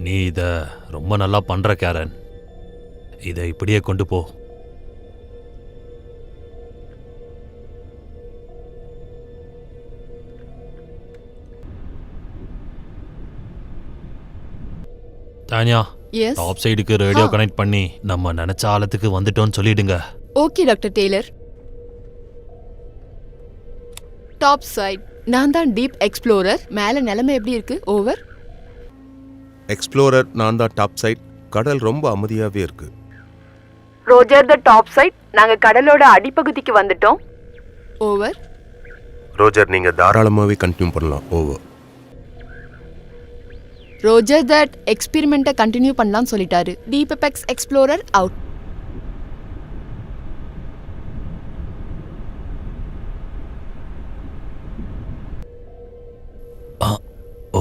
நீ இத ரொம்ப நல்லா பண்ற கேரன். இதை இப்படியே கொண்டு போ. தானியா, எஸ் டாப் சைடுக்கு ரேடியோ கனெக்ட் பண்ணி நம்ம நினைச்ச ஆழத்துக்கு வந்துட்டோம்னு சொல்லிடுங்க. Okay doctor Taylor. Top side, நான் தான் டீப் எக்ஸ்ப்ளோரர். மேல நிலைமை எப்படி இருக்கு? ஓவர். எக்ஸ்ப்ளோரர், நான் தான் டாப் சைட். கடல் ரொம்ப அமைதியாவே இருக்கு. ரோஜர் த டாப் சைட், நாங்க கடலோட அடிப்பகுதிக்கு வந்துட்டோம். ஓவர். ரோஜர், நீங்க தாராளமாவே கண்டினியூ பண்ணலாம். ஓவர். ரோஜர் தட் எக்ஸ்பெரிமெண்ட்டை கண்டினியூ பண்ணலாம்னு சொல்லிட்டாரு. Deep apex explorer out.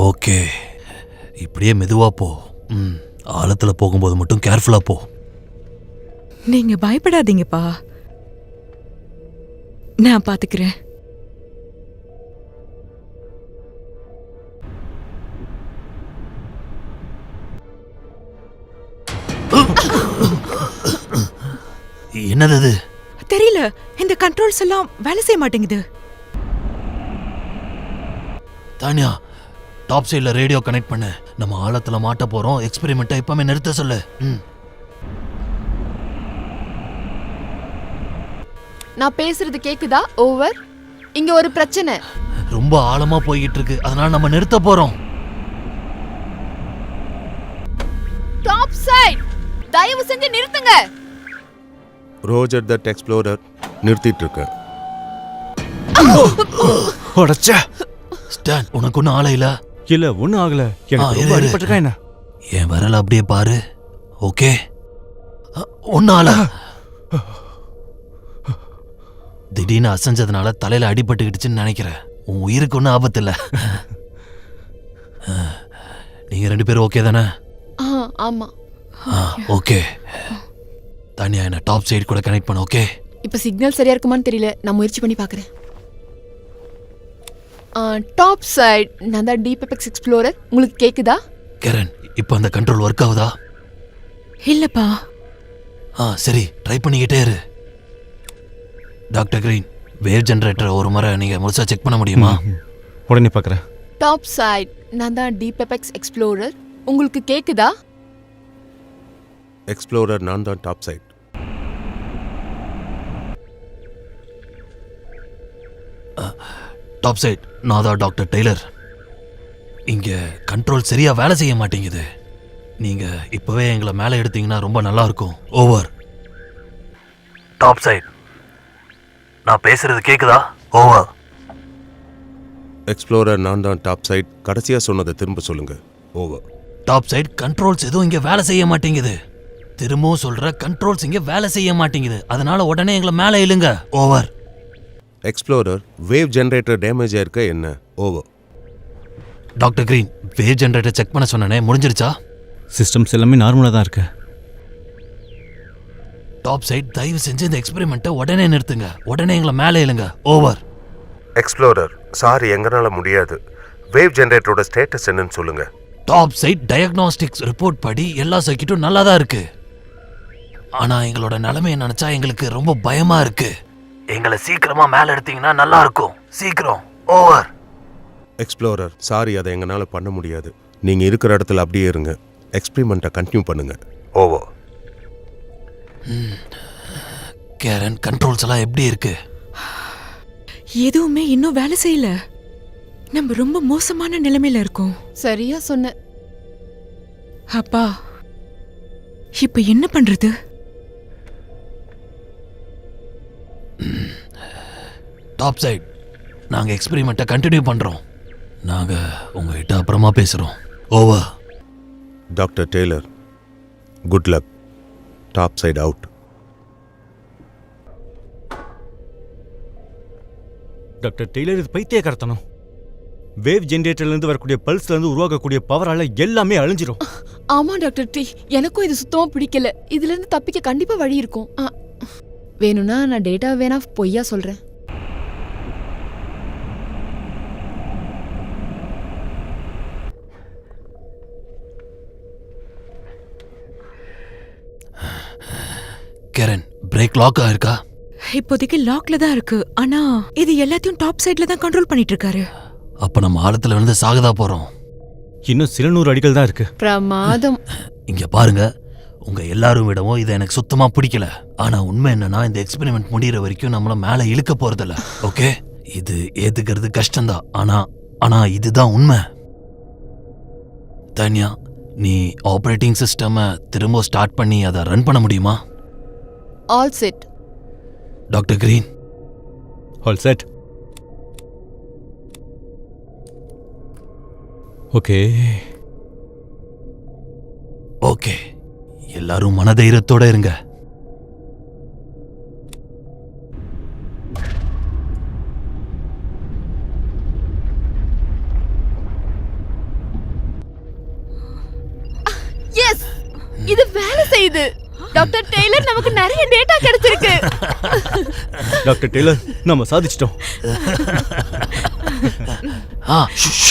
Okay, இப்படியே மெதுவா போ. ஆழத்துல போகும்போது மட்டும் கேர்ஃபுல்லா போ. நீங்க பயப்படாதீங்கப்பா, நான் பாத்துக்கிறேன். என்னது அது? தெரியல, இந்த கண்ட்ரோல்ஸ் எல்லாம் வேலை செய்ய மாட்டேங்குது. தானியா, டாப் சைடுல ரேடியோ கனெக்ட் பண்ணு. நம்ம ஆழத்துல மாட்ட போறோம். எக்ஸ்பெரிமெண்ட்டை இப்பவே நிறுத்த சொல்லு. நான் பேசுறது கேக்குதா? ஓவர். இங்க ஒரு பிரச்சனை. ரொம்ப ஆழமா போய்கிட்டு இருக்கு, அதனால நம்ம நிறுத்த போறோம். டாப் சைட், தயவு செஞ்சு நிறுத்துங்க. ரோஜர் தட் எக்ஸ்ப்ளோரர், நிறுத்திட்டு இருக்கேன். ஸ்டான், உனக்கு ஒன்னும் ஆள இல்ல? இல்ல, ஒன்னும் ஆகல. எனக்கு ரொம்ப அடிபட்டிருக்கா என்ன? என் விரல் அப்படியே பாரு. ஓகே, ஒன்னும் ஆள. திடீர்னு அசைஞ்சதுனால தலையில அடிபட்டுக்கிடுச்சுன்னு நினைக்கிறேன். உன் உயிருக்கு ஒன்னும் ஆபத்து இல்ல. நீங்க 2 பேரும் ஓகே தானே? ஆமா. ஓகே. தானியா, என்ன டாப் சைடு கூட கனெக்ட் பண்ண. ஓகே. இப்ப சிக்னல் சரியா இருக்குமான்னு தெரியல, நான் முயற்சி பண்ணி பாக்குறேன். டாப் சைட், நான் தான் டீப் எபெக்ஸ் எக்ஸ்ப்ளோரர். உங்களுக்கு கேக்குதா? கேரன், இப்போ அந்த கண்ட்ரோல் ஒர்க் ஆகுதா? இல்லப்பா. சரி, ட்ரை பண்ணிக்கிட்டே இரு. டாக்டர் கிரீன், வேவ் ஜெனரேட்டர் ஒரு முறை நீங்க முழுசா செக் பண்ண முடியுமா? உடனே பார்க்கறேன். டாப் சைட், நான் தான் டீப் எபெக்ஸ் எக்ஸ்ப்ளோரர். உங்களுக்கு கேக்குதா? எக்ஸ்ப்ளோரர், நான் தான் டாப் சைட். டாப் சைட், நான் தான் டாக்டர் டெய்லர். இங்க கண்ட்ரோல் சரியா வேலை செய்ய மாட்டேங்குது. நீங்க இப்பவே எங்களை மேலே எடுத்தீங்கன்னா ரொம்ப நல்லா இருக்கும். ஓவர். டாப் சைட், நான் பேசுறது கேக்குதா? ஓவர். எக்ஸ்ப்ளோரர், நான் தான் டாப் சைட். கடைசியா சொன்னதை திரும்ப சொல்லுங்க. ஓவர். டாப் சைட், கண்ட்ரோல்ஸ் எதுவும் இங்க வேலை செய்ய மாட்டேங்குது. திரும்பவும் சொல்ற, கண்ட்ரோல்ஸ் இங்க வேலை செய்ய மாட்டேங்குது. அதனால உடனே எங்களை மேலே இழுங்க. Over. Explorer, wave generator damage ஆயிருக்க என்ன? Over. Doctor Green, wave generator check பண்ண சொன்னனே, முடிஞ்சிருச்சா? சிஸ்டம்ஸ் எல்லாமே நார்மலா தான் இருக்கு. டாப் சைட், தயவு செஞ்சு இந்த எக்ஸ்பெரிமெண்ட்டை உடனே நிறுத்துங்க. உடனே எங்களை மேலே இழுங்க. ஓவர். எக்ஸ்ப்ளோரர், சாரி, எங்கனால முடியாது. வேவ் ஜெனரேட்டரோட ஸ்டேட்டஸ் என்னன்னு சொல்லுங்க. டாப் சைட், டயக்னாஸ்டிக்ஸ் ரிப்போர்ட் படி எல்லா சர்க்கிட்டும் நல்லா தான் இருக்கு. ஆனா எங்களோட நிலைமையை நினைச்சா எங்களுக்கு ரொம்ப பயமா இருக்கு. எங்களை சீக்கிரமா மேல எடுத்தீங்கன்னா நல்லா இருக்கும். சீக்கிரம். ஓவர். எக்ஸ்ப்ளோரர், சாரி, அதை எங்கனால பண்ண முடியாது. நீங்க இருக்கிற இடத்துல அப்படியே இருங்க. எக்ஸ்பெரிமெண்ட்டை கண்டினியூ பண்ணுங்க. ஓவர். கேரன், கண்ட்ரோல்ஸ் எல்லாம் எப்படி இருக்கு? எதுவுமே இன்னும் வேலை செய்யல. நம்ம ரொம்ப மோசமான நிலைமையில இருக்கோம். சரியா சொன்ன. அப்பா, இப்ப என்ன பண்றது? டாப் சைட், நாங்க எக்ஸ்பெரிமெண்ட்டை கண்டினியூ பண்றோம். நாங்க உங்ககிட்ட அப்புறமா பேசுறோம். Over. Doctor Taylor, good luck. Top side out. Doctor Taylor, இது பைத்தியக்காரத்தனம். வேவ் ஜெனரேட்டர்ல இருந்து வரக்கூடிய பல்ஸ்ல இருந்து உருவாக்கக்கூடிய பவரால எல்லாமே அழிஞ்சிரும். ஆமா டாக்டர் டி, எனக்கும் இது சுத்தமா பிடிக்கல. இதுல இருந்து தப்பிக்க கண்டிப்பா வழி இருக்கும். வேணும்னா நான் டேட்டா வேணா பொய்யா சொல்றேன். பிரேக் லாக் ஆயிருக்கா? இப்போதைக்கு லாக்ல தான் இருக்கு. ஆனா இது எல்லாத்தையும் டாப் சைடுல தான் கண்ட்ரோல் பண்ணிட்டு இருக்காரு. அப்ப நம்ம ஆழத்துல விழுந்து சாகதா போறோம். இன்னும் சில 100 அடிகள் தான் இருக்கு. பிரமாதம். இங்க பாருங்க, உங்க எல்லாரும் விடவும் இது எனக்கு சுத்தமா பிடிக்கல. ஆனா உண்மை என்னன்னா, இந்த எக்ஸ்பெரிமெண்ட் முடியற வரைக்கும் நம்மள மேல இழுக்க போறதில்ல. ஓகே, இது ஏத்துக்கிறது கஷ்டம்தான். ஆனா இதுதான் உண்மை. தன்யா, நீ ஆபரேட்டிங் சிஸ்டம் திரும்ப ஸ்டார்ட் பண்ணி அதை ரன் பண்ண முடியுமா? All set. Doctor green. All set. Okay okay, எல்லாரும் மனதைரியத்தோட இருங்க. எஸ், இது வேலை செய்யுது. டாக்டர் டெய்லர், நமக்கு நிறைய டேட்டா கிடைச்சிருக்கு. டாக்டர் டெய்லர், நம்ம சாதிச்சிட்டோம். ஷ்.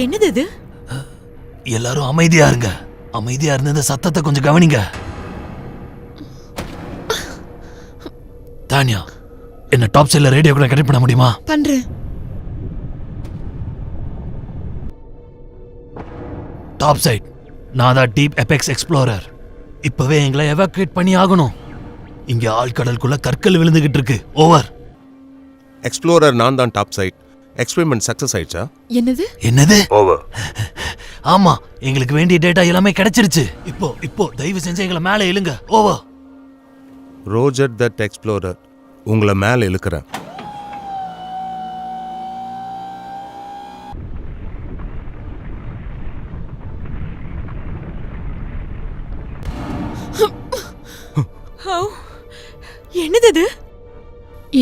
என்னது இது? எல்லாரும் அமைதியா இருங்க. அமைதியா இருந்து இந்த சத்தத்தை கொஞ்சம் கவனிங்க. தானியா, என்ன டாப் சைட்ல ரேடியோ கூட கனெக்ட் பண்ண முடியுமா? பண்றேன். டாப் சைட், நான் தான் டீப் எபெக்ஸ் எக்ஸ்ப்ளோரர். இப்பவே எங்களை எவாக்குவேட் பண்ணி ஆகணும். இங்க ஆழ்கடலுக்குள்ள கற்கள் விழுந்துகிட்டு இருக்கு. ஓவர். எக்ஸ்ப்ளோரர், நான் தான் டாப் சைட். எக்ஸ்பெரிமெண்ட் சக்சஸ் ஆயிடுச்சா? என்னது? என்னது? ஓவர். ஆமா, எங்களுக்கு வேண்டிய டேட்டா எல்லாமே கிடைச்சிருச்சு. இப்போ தயவு செஞ்சு எங்களை மேலே இழுங்க. ஓவர். ரோஜர் தட் எக்ஸ்ப்ளோரர், உங்களை மேலே இழுக்கிறேன். என்னது இது?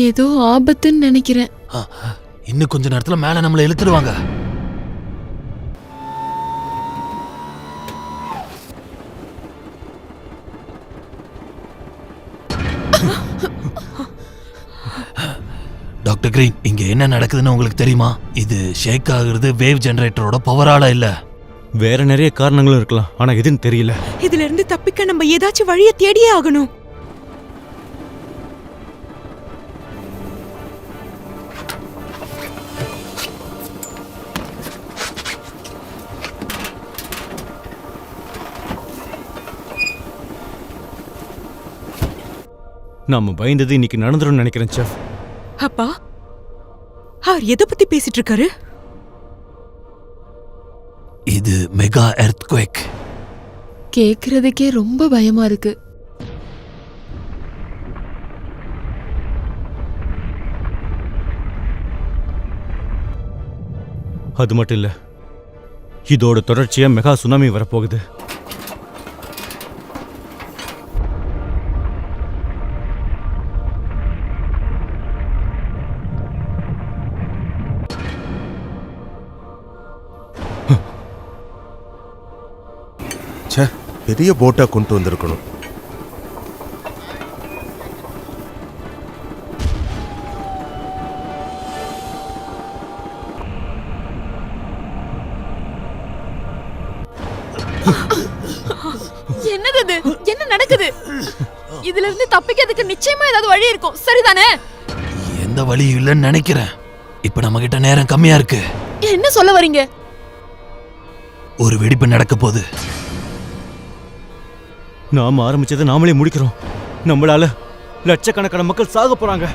ஏதோ ஆபத்துன்னு நினைக்கிறேன். இன்னும் கொஞ்ச நேரத்துல மேல நம்மளை இழுத்துடுவாங்க. டாக்டர் கிரீன், இங்க என்ன நடக்குதுன்னு உங்களுக்கு தெரியுமா? இது ஷேக் ஆகுறது வேவ் ஜெனரேட்டரோட பவரால இல்ல. வேற நிறைய காரணங்களும் இருக்கலாம், ஆனா எதுன்னு தெரியல. இதுல இருந்து தப்பிக்க நம்ம ஏதாச்சும் வழிய தேடியே ஆகணும். நாம பயந்தது இன்னைக்கு நடந்துரும் நினைக்கிறேன் செஃப். அப்பா, அவர் எதை பத்தி பேசிட்டு இருக்காரு? இது மெகா எர்த்குவேக். கேக்குறதுக்கே ரொம்ப பயமா இருக்கு. அது மட்டும் இல்ல, இதோட தொடர்ச்சியா மெகா சுனாமி வரப்போகுது. ச்சே, பெரிய போட்டா கொண்டு வந்திருக்கணும். என்னது இது? என்ன நடக்குது? இதுல இருந்து தப்பிக்கிறதுக்கு நிச்சயமா ஏதாவது வழி இருக்கும், சரிதானே? எந்த வழியும் இல்லைன்னு நினைக்கிறேன். இப்ப நம்ம கிட்ட நேரம் கம்மியா இருக்கு. என்ன சொல்ல வரீங்க? ஒரு வெடிப்பு நடக்க போகுது. நாம ஆரம்பிச்சதை நாமளே முடிக்கிறோம். நம்மளால லட்சக்கணக்கான மக்கள் சாக போறாங்க.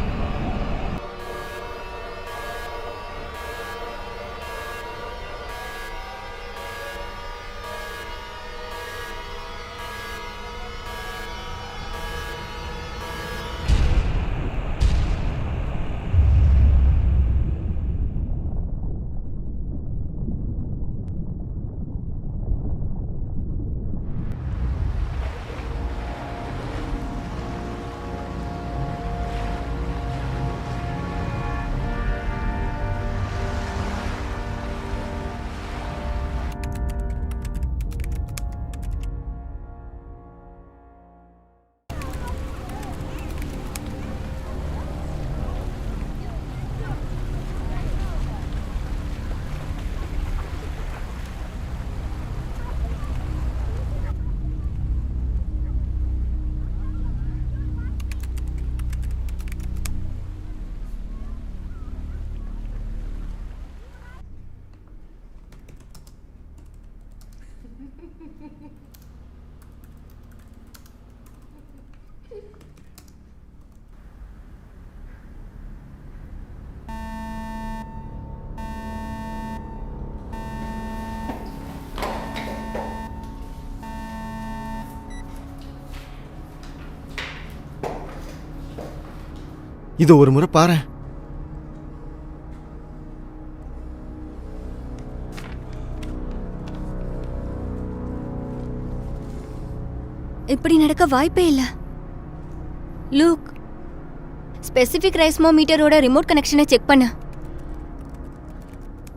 இது ஒரு முறை பாரேன். இப்படி நடக்க வாய்ப்பே இல்ல. லூக், ஸ்பெசிபிக் ரைஸ்மோமீட்டரோட ரிமோட் கனெக்ஷனை செக் பண்ணு.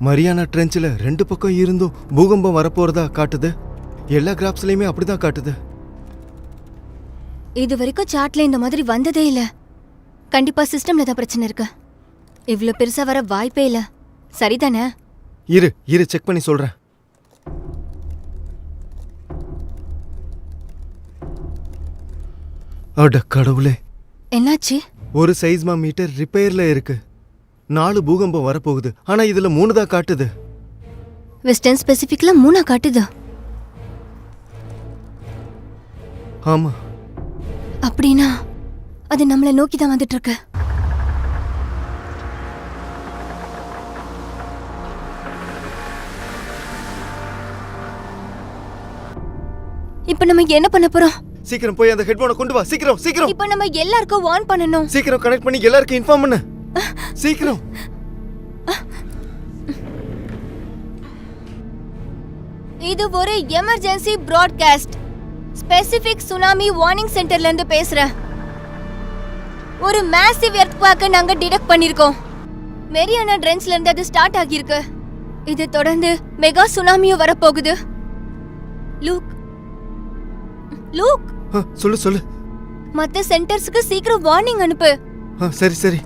மரியானா ட்ரெஞ்சில் 2 பக்கம் இருந்தும் பூகம்பம் வரப்போறதா காட்டுது. எல்லா கிராப்ஸ்லயுமே அப்படிதான் காட்டுது. இது வரைக்கும் சார்ட்ல இந்த மாதிரி வந்ததே இல்ல. கண்டிப்பா சிஸ்டம்ல தான் பிரச்சனை இருக்கு. இவ்ளோ பெருசா வர வாய்ப்பே இல்ல. சரிதானே? இரு செக் பண்ணி சொல்றேன். அட கடவுளே, என்னாச்சு? ஒரு சைஸ்மோமீட்டர் ரிப்பேர்ல இருக்கு. 4 பூகம்பம் வரப்போகுது. ஆனா இதுல 3 தான் காட்டுது. வெஸ்டர்ன் ஸ்பெசிபிக்ல 3 காட்டுது. ஆமா. அப்படின்னா அது நம்மளை நோக்கி தான் வந்துட்டு இருக்கு. இப்ப நம்ம என்ன பண்ண போறோம்? சீக்கிரம் போய் அந்த ஹெட்போனை கொண்டு வா. சீக்கிரம். இப்ப நம்ம எல்லாருக்கும் வார்ன் பண்ணனும். சீக்கிரம் கனெக்ட் பண்ணி எல்லாருக்கும் இன்ஃபார்ம் பண்ணு. சீக்கிரம். இது ஒரு emergency broadcast. Specific tsunami warning சென்டர்ல இருந்து பேசுறேன். ஒரு மேசிவ் எர்த்குவேக்க நாங்க டிடெக்ட் பண்ணிருக்கோம். மெரியானா ட்ரெஞ்ச்ல இருந்து அது ஸ்டார்ட் ஆகியிருக்கு. இது தொடர்ந்து மெகா சுனாமியும் வரப்போகுது. லூக், சொல்லு. மத்த சென்டர்ஸ்க்கு சீக்கிரம் வார்னிங் அனுப்பு. சரி.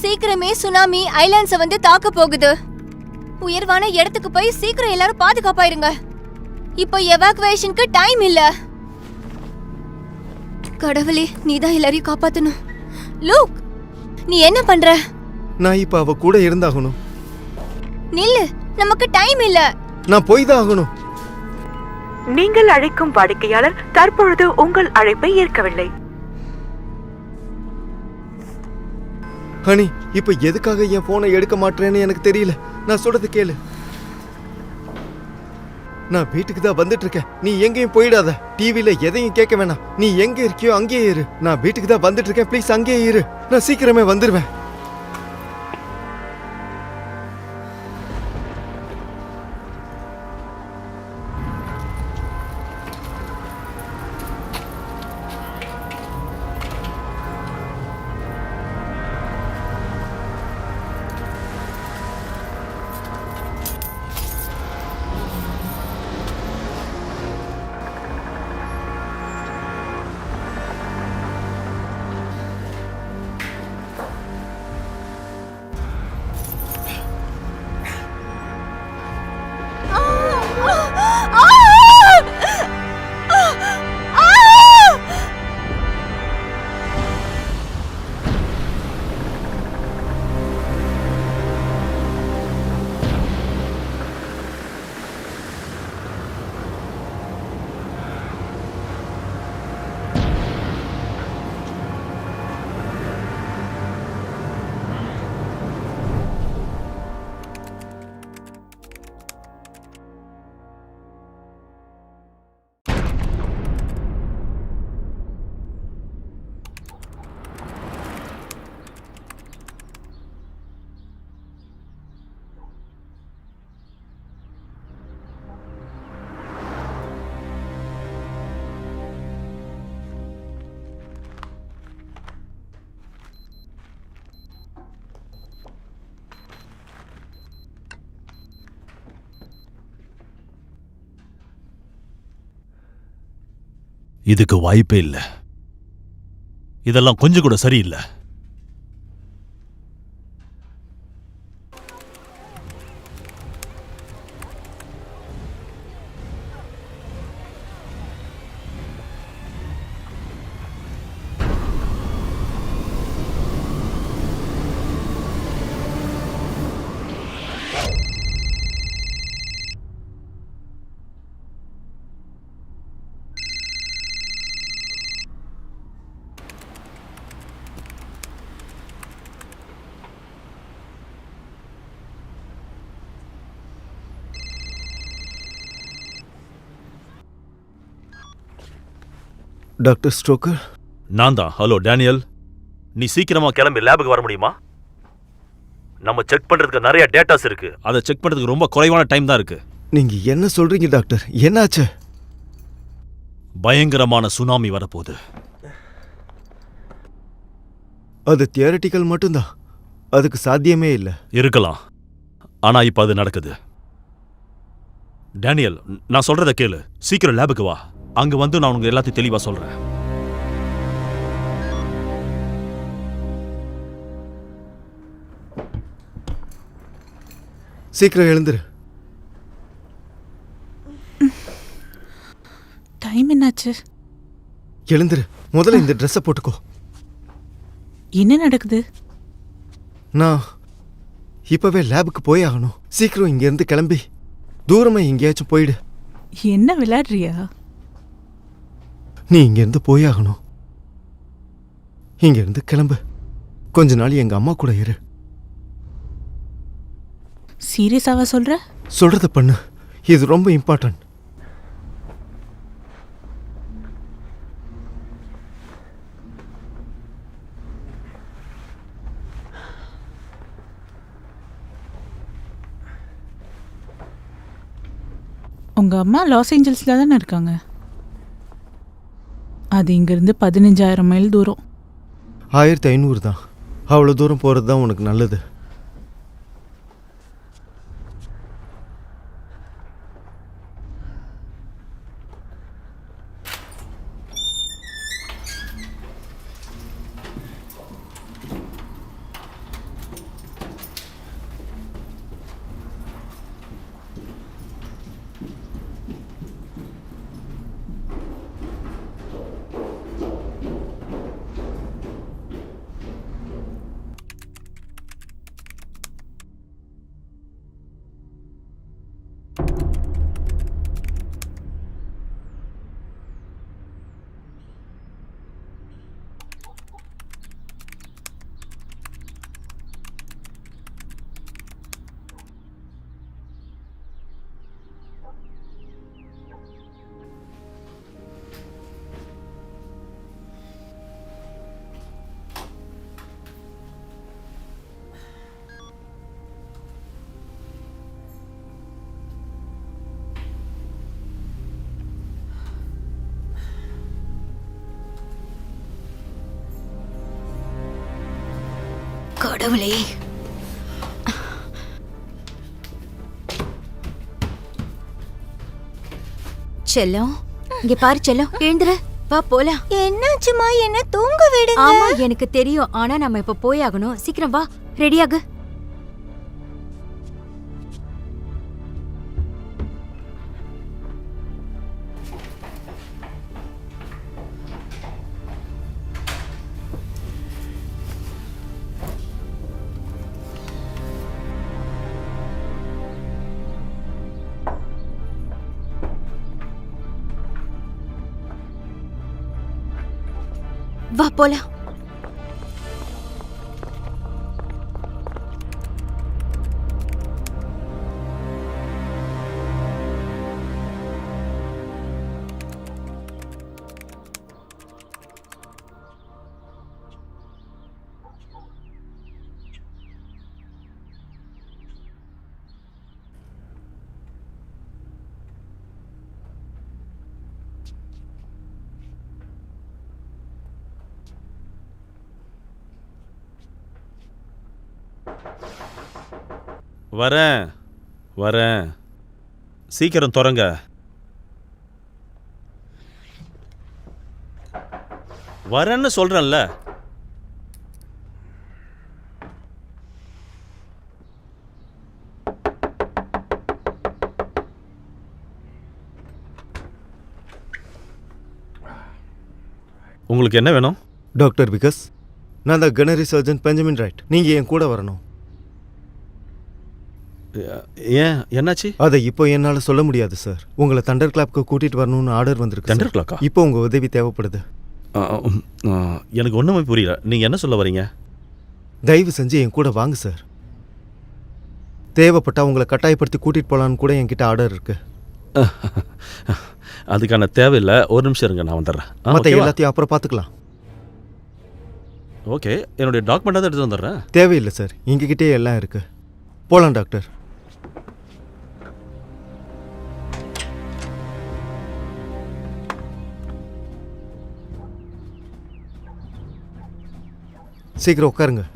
சீக்கிரமே சுனாமி ஐலாண்ட்ஸ வந்து தாக்க போகுது. உயர்வான இடத்துக்கு போய் சீக்கிரம் எல்லாரும் பாதுகாப்பா இருங்க. இப்போ எவாக்குவேஷனுக்கு டைம் இல்ல. கடவுளே, நீதான் எல்லாரையும் காப்பாத்தணும். லூக், நீ என்ன பண்ற? நான் இப்ப அவ கூட இருந்தாகணும். நில்லு, நமக்கு டைம் இல்ல. நான் போய் தான் ஆகணும். நீங்கள் அழைக்கும் வாடிக்கையாளர் தற்பொழுது உங்கள் அழைப்பை ஏற்கவில்லை. ஹனி, இப்ப எதுக்காக என் போனை எடுக்க மாட்டேன்னு எனக்கு தெரியல. நான் சொல்றது கேளு. நான் வீட்டுக்கு தான் வந்துட்டு இருக்கேன். நீ எங்கேயும் போயிடாத. டிவில எதையும் கேட்க வேணாம். நீ எங்க இருக்கியோ அங்கேயே இரு. நான் வீட்டுக்கு தான் வந்துட்டு இருக்கேன். ப்ளீஸ் அங்கேயே இரு. நான் சீக்கிரமே வந்துருவேன். இதுக்கு வாய்ப்பே இல்லை. இதெல்லாம் கொஞ்சம் கூட சரியில்லை. டாக்டர் ஸ்ட்ரோக்கர். நான் தான். ஹலோ டேனியல், நீ சீக்கிரமா கிளம்பி லேபுக்கு வர முடியுமா? நம்ம செக் பண்றதுக்கு நிறைய டேட்டாஸ் இருக்கு. அதை செக் பண்றதுக்கு ரொம்ப குறைவான டைம் தான் இருக்கு. நீங்க என்ன சொல்றீங்க டாக்டர்? என்னாச்சு? பயங்கரமான சுனாமி வரப்போகுது. அது தியரட்டிக்கல் மட்டும்தான், அதுக்கு சாத்தியமே இல்லை. இருக்கலாம், ஆனா இப்ப அது நடக்குது. டேனியல், நான் சொல்றத கேளு. சீக்கிரம் லேபுக்கு வா. அங்க வந்து நான் உனக்கு எல்லாத்தையும் தெளிவா சொல்றேன். சீக்கிரம் எழுந்துரு. டைம் என்னாச்சு? எழுந்துரு. முதல்ல இந்த ட்ரெஸ்ஸை போட்டுக்கோ. என்ன நடக்குது? நான் இப்பவே லேபுக்கு போய் ஆகணும். சீக்கிரம் இங்கேருந்து கிளம்பி தூரமா எங்கேயாச்சும் போயிடு. என்ன விளையாடுறியா? நீ இங்கேருந்து போய் ஆகணும். இங்கேருந்து கிளம்பு. கொஞ்ச நாள் எங்க அம்மா கூட இரு. சீரியஸாவா சொல்ற? சொல்றத பண்ணு, இது ரொம்ப இம்பார்ட்டன்ட். உங்க அம்மா லாஸ் ஏஞ்சல்ஸ்ல தானே இருக்காங்க. அது இங்கிருந்து 15,000 மைல் தூரம். 1500 தான். அவ்வளோ தூரம் போகிறது தான் உனக்கு நல்லது. கடவுளே, செல்லம், இங்க பாரு செல்லம், எழுந்துரு, வா போலாம். என்னாச்சுமா? என்ன தூங்க விடுங்க. ஆமா எனக்கு தெரியும், ஆனா நம்ம இப்ப போய் ஆகணும். சீக்கிரம் வா, ரெடியாகு. வா போலாம். வரேன் வரேன், சீக்கிரம் தொடங்க. வரேன்னு சொல்றேன்ல. உங்களுக்கு என்ன வேணும்? டாக்டர் விகாஸ், நான் தான் கனரி சர்ஜன் பெஞ்சமின் ரைட். நீங்கள் என் கூட வரணும். ஏன், என்னாச்சு? அதை இப்போ என்னால் சொல்ல முடியாது சார். உங்களை தண்டர் கிளாப்க்கு கூட்டிகிட்டு வரணும்னு ஆர்டர் வந்திருக்கு. தண்டர் கிளாக்கா? இப்போ உங்கள் உதவி தேவைப்படுது. எனக்கு ஒன்றுமே புரியல. நீங்கள் என்ன சொல்ல வரீங்க? தயவு செஞ்சு என் கூட வாங்க சார். தேவைப்பட்டா உங்களை கட்டாயப்படுத்தி கூட்டிகிட்டு போகலான்னு கூட என்கிட்ட ஆர்டர் இருக்கு. அதுக்கான தேவையில்லை, ஒரு நிமிஷம் இருங்க, நான் வந்துடுறேன். மற்ற எல்லாத்தையும் அப்புறம் பார்த்துக்கலாம். ஓகே, என்னுடைய டாக்குமெண்ட்டாக எடுத்து வந்துடுறேன். தேவையில்லை சார், எங்ககிட்டே எல்லாம் இருக்கு. போலாம் டாக்டர். சீக்கிரம் உட்காருங்க.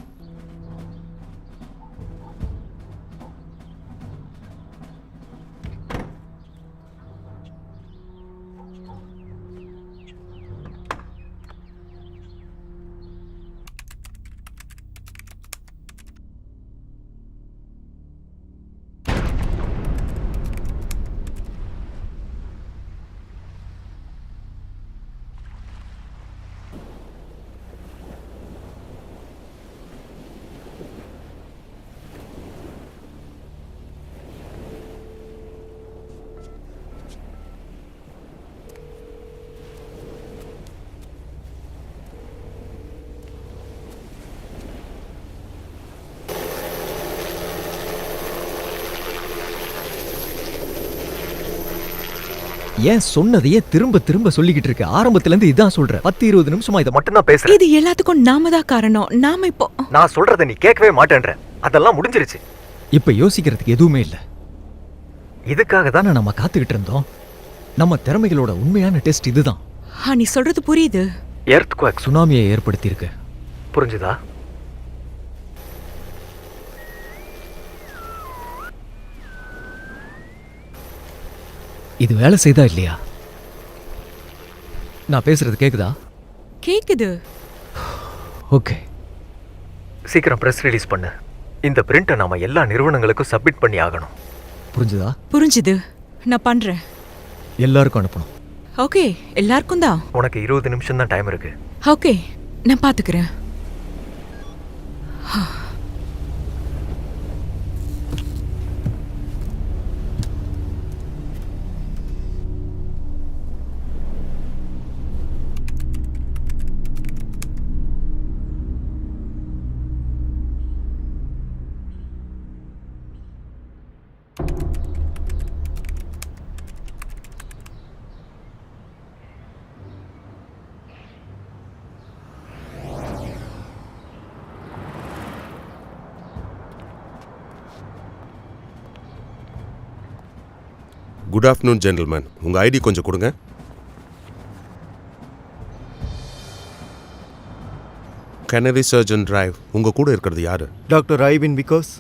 ஏன் சொன்னதையே திரும்ப திரும்ப சொல்லிக்கிட்டு இருக்க? ஆரம்பத்துல இருந்து இதான் சொல்ற. 10-20 நிமிஷமா இதை மட்டும் தான் பேசுறேன். இது எல்லாத்துக்கும் நாம தான் காரணம். நாம இப்போ நான் சொல்றதை நீ கேட்கவே மாட்டேன்ற. அதெல்லாம் முடிஞ்சிருச்சு. இப்ப யோசிக்கிறதுக்கு எதுவுமே இல்ல. இதுக்காக தானே நம்ம காத்துக்கிட்டு இருந்தோம். நம்ம திறமைகளோட உண்மையான டெஸ்ட் இதுதான். நீ சொல்றது புரியுது. எர்த்குவேக் சுனாமியை ஏற்படுத்தி இருக்கு. புரிஞ்சுதா? இது வேலை செய்தா இல்லையா? நான் பேசுறது கேக்குதா? கேக்குது. ஓகே, சீக்கிரம் பிரஸ் ரிலீஸ் பண்ணு. இந்த பிரிண்ட்டை நாம எல்லா நிறுவனங்களுக்கும் சப்மிட் பண்ணி ஆகணும். புரிஞ்சுதா? புரிஞ்சுது, நான் பண்றேன். எல்லாருக்கும் அனுப்பணும். ஓகே, எல்லாருக்கும் தான். உனக்கு 20 நிமிஷம் தான் டைம் இருக்கு. ஓகே, நான் பாத்துக்கிறேன். Good afternoon gentlemen. உங்கள் ஐடி கொஞ்சம் கொடுங்க. கெனரி சர்ஜன் டிரைவ். உங்கள் கூட இருக்கிறது யாரு? டாக்டர் ஐவின் விகாஸ்.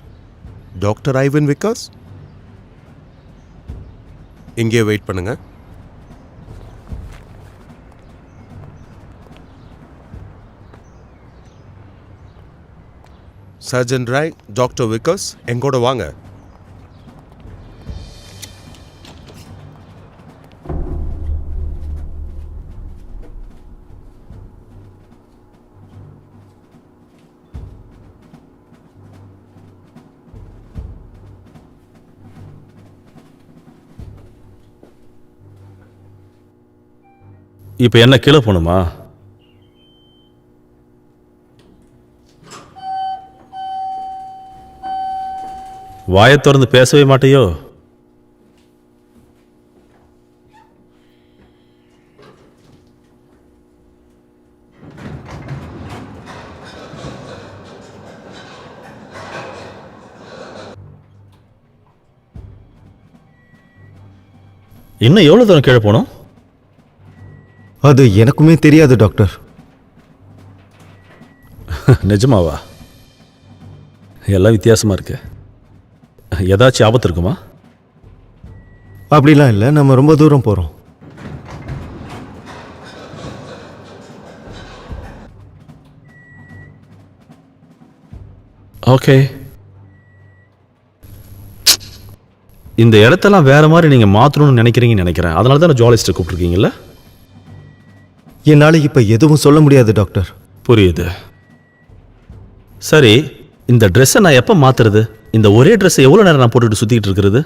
டாக்டர் ஐவின் விகாஸ்? இங்கே வெயிட் பண்ணுங்க. சர்ஜன் டிரைவ், டாக்டர் விகாஸ் எங்கூட வாங்க. இப்போ என்ன கீழே போகணுமா? வாயை திறந்து பேசவே மாட்டேயோ? இன்னும் எவ்வளோ தூரம் கீழே போகணும்? அது எனக்குமே தெரியாது டாக்டர். நிஜமாவா? எல்லாம் வித்தியாசமாக இருக்கு. ஏதாச்சும் ஆபத்து இருக்குமா? அப்படிலாம் இல்லை, நம்ம ரொம்ப தூரம் போகிறோம். ஓகே, இந்த இடத்தெல்லாம் வேற மாதிரி நீங்கள் மாற்றணும்னு நினைக்கிறீங்கன்னு நினைக்கிறேன். அதனால தான் ஜுவாலிஸ்ட்டை கூப்பிட்ருக்கீங்கல்ல? என்னால் இப்போ எதுவும் சொல்ல முடியாது டாக்டர். புரியுது. சரி, இந்த ட்ரெஸ்ஸை நான் எப்போ மாற்றுறது? இந்த ஒரே ட்ரெஸ்ஸை எவ்வளோ நேரம் நான் போட்டுட்டு சுற்றிக்கிட்டு இருக்கிறது?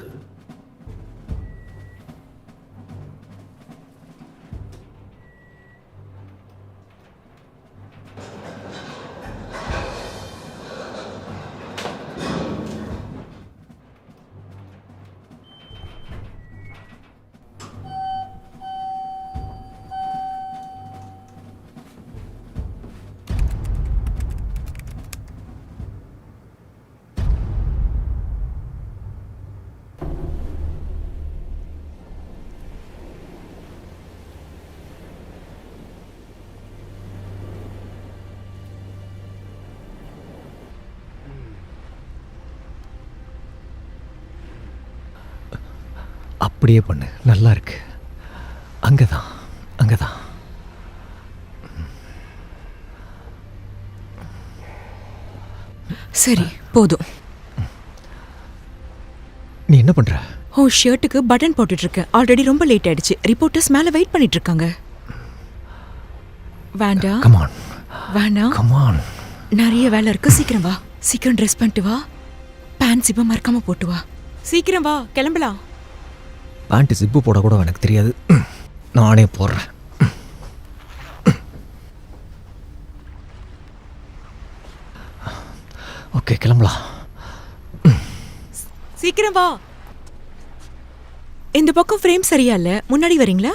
அப்படியே பண்ணு, நல்லா இருக்கு. அங்கதான் அங்கதான். சரி போதும். நீ என்ன பண்ற? ஓ, ஷர்ட்டுக்கு பட்டன் போட்டுட்டு இருக்கேன். ஆல்ரெடி ரொம்ப லேட் ஆயிடுச்சு. ரிப்போர்ட்டர்ஸ் மேல வெயிட் பண்ணிட்டு இருக்காங்க. வேண்டாம் கமான் வேண்டாம், கமான். நிறைய வேலை இருக்கு. சீக்கிரம் வா, சீக்கிரம் ட்ரெஸ் பண்ணிட்டு வா. பேண்ட் சிப்ப மறக்காம போட்டு வா. சீக்கிரம் வா, கிளம்பலாம். பேண்ட் ஜிப்பு போட கூட எனக்கு தெரியாது, நானே போடுறேன். ஓகே, கிளம்பலாம். சீக்கிரம் வா. இந்த பக்கம் ஃப்ரேம் சரியா இல்ல, முன்னாடி வரீங்களா?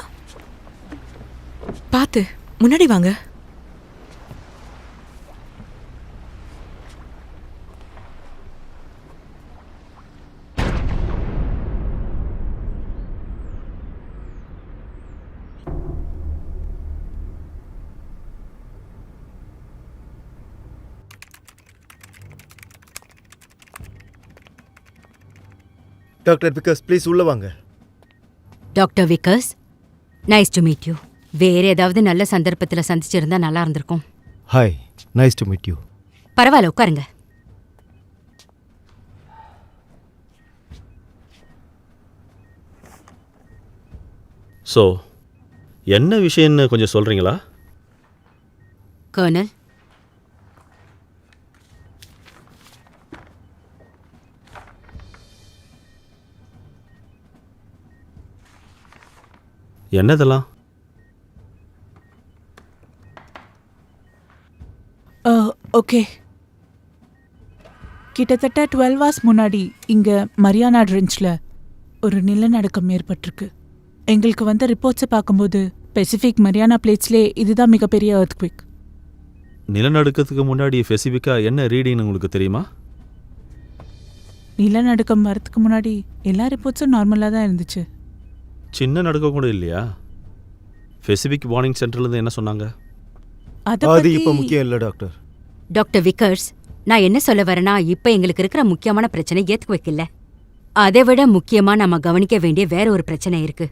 பாத்து முன்னாடி வாங்க. டாக்டர் விகாஸ் ப்ளீஸ் உள்ள வாங்க. Doctor Vikas, nice to meet you. வேற ஏதாவது நல்ல சந்தர்ப்பத்தில் சந்திச்சிருந்தா நல்லா இருந்திருக்கும். Hi, nice to meet you. பரவாயில்ல, உட்காருங்க. ஸோ என்ன விஷயம்னு கொஞ்சம் சொல்கிறீங்களா? கர்னல், என்னதெல்லாம்? ஓகே, கிட்டத்தட்ட 12 hours முன்னாடி இங்க மரியானா ட்ரென்ச்ல ஒரு நிலநடுக்கம் ஏற்பட்டிருக்கு. எங்களுக்கு வந்த ரிப்போர்ட்ஸை பார்க்கும்போது பெசிபிக் மரியானா பிளேட்ஸ்லே இதுதான் மிகப்பெரிய எர்த்குவிக். நிலநடுக்கத்துக்கு முன்னாடி ஸ்பெசிஃபிக்காக என்ன ரீடிங்னு உங்களுக்கு தெரியுமா? நிலநடுக்கம் வரதுக்கு முன்னாடி எல்லா ரிப்போர்ட்ஸும் நார்மலாக தான் இருந்துச்சு. சின்ன நடுக்கம் கூட இல்லையா? ஸ்பெசிஃபிக் வார்னிங் சென்டர்லேருந்து என்ன சொன்னாங்க? அது இப்போ முக்கியம் இல்லை டாக்டர். டாக்டர் விக்கர்ஸ், நான் என்ன சொல்ல வரேன்னா, இப்போ எங்களுக்கு இருக்கிற முக்கியமான பிரச்சனை எர்த்குவிக் இல்ல. அதை விட முக்கியமா நம்ம கவனிக்க வேண்டிய வேற ஒரு பிரச்சனை இருக்கு.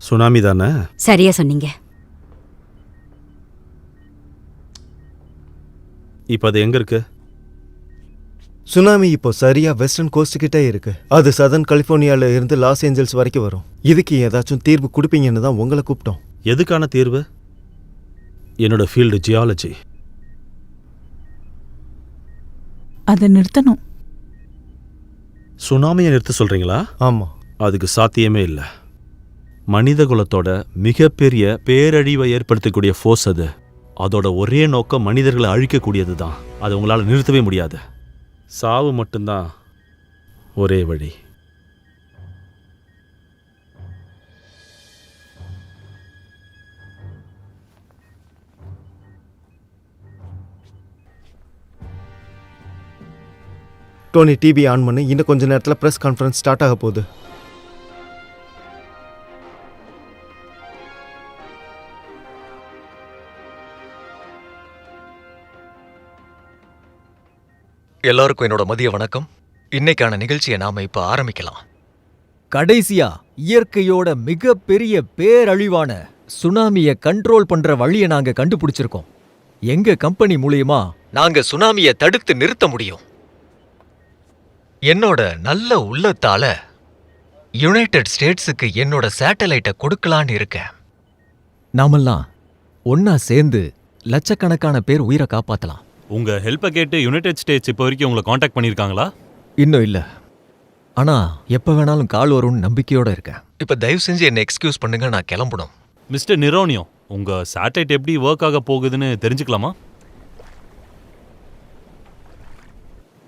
சுனாமி தானே? சரியா சொன்னீங்க. இப்போ அது எங்கே இருக்கு? சுனாமி இப்போ சரியா வெஸ்டர்ன் கோஸ்ட் கிட்டே இருக்கு. அது சதர்ன் கலிஃபோர்னியால இருந்து லாஸ் ஏஞ்சல்ஸ் வரைக்கும் வரும். இதுக்கு ஏதாச்சும் தீர்வு கொடுப்பீங்கன்னு தான் உங்களை கூப்பிட்டோம். எதுக்கான தீர்வு? என்னோட ஃபீல்டு ஜியாலஜி. அதை நிறுத்தணும். சுனாமியை நிறுத்த சொல்கிறீங்களா? ஆமாம். அதுக்கு சாத்தியமே இல்லை. மனித குலத்தோட மிகப்பெரிய பேரழிவை ஏற்படுத்தக்கூடிய ஃபோர்ஸ் அது. அதோட ஒரே நோக்கம் மனிதர்களை அழிக்கக்கூடியது தான். அதை உங்களால் நிறுத்தவே முடியாது. சாவு மட்டும்தான் ஒரே வழி. டோனி, டிவி ஆன் பண்ணி. இன்னும் கொஞ்ச நேரத்தில் ப்ரெஸ் கான்ஃபரன்ஸ் ஸ்டார்ட் ஆக போகுது. எல்லாருக்கும் என்னோட மதிய வணக்கம். இன்னைக்கான நிகழ்ச்சியை நாம இப்ப ஆரம்பிக்கலாம். கடைசியா இயற்கையோட மிகப்பெரிய பேரழிவான சுனாமியை கண்ட்ரோல் பண்ற வழியை நாங்க கண்டுபிடிச்சிருக்கோம். எங்க கம்பெனி மூலியமா நாங்க சுனாமியை தடுத்து நிறுத்த முடியும். என்னோட நல்ல உள்ளத்தால யுனைடெட் ஸ்டேட்ஸுக்கு என்னோட சேட்டலைட்டை கொடுக்கலான்னு இருக்கேன். நாமெல்லாம் ஒன்னா சேர்ந்து லட்சக்கணக்கான பேர் உயிரை காப்பாத்தலாம். உங்க ஹெல்ப்பை கேட்டு யுனைடெட் ஸ்டேட்ஸ் இப்போ வரைக்கும் உங்களை காண்டாக்ட் பண்ணியிருக்காங்களா? இன்னும் இல்ல, ஆனா எப்ப வேணாலும் கால் வரும்னு நம்பிக்கையோட இருக்கேன். இப்ப தயவு செஞ்சு என்ன எக்ஸ்கியூஸ் பண்ணுங்க, நான் கிளம்பணும். மிஸ்டர் நிரோனியோ, உங்க சேட்டலைட் எப்படி ஒர்க் ஆக போகுதுன்னு தெரிஞ்சுக்கலாமா?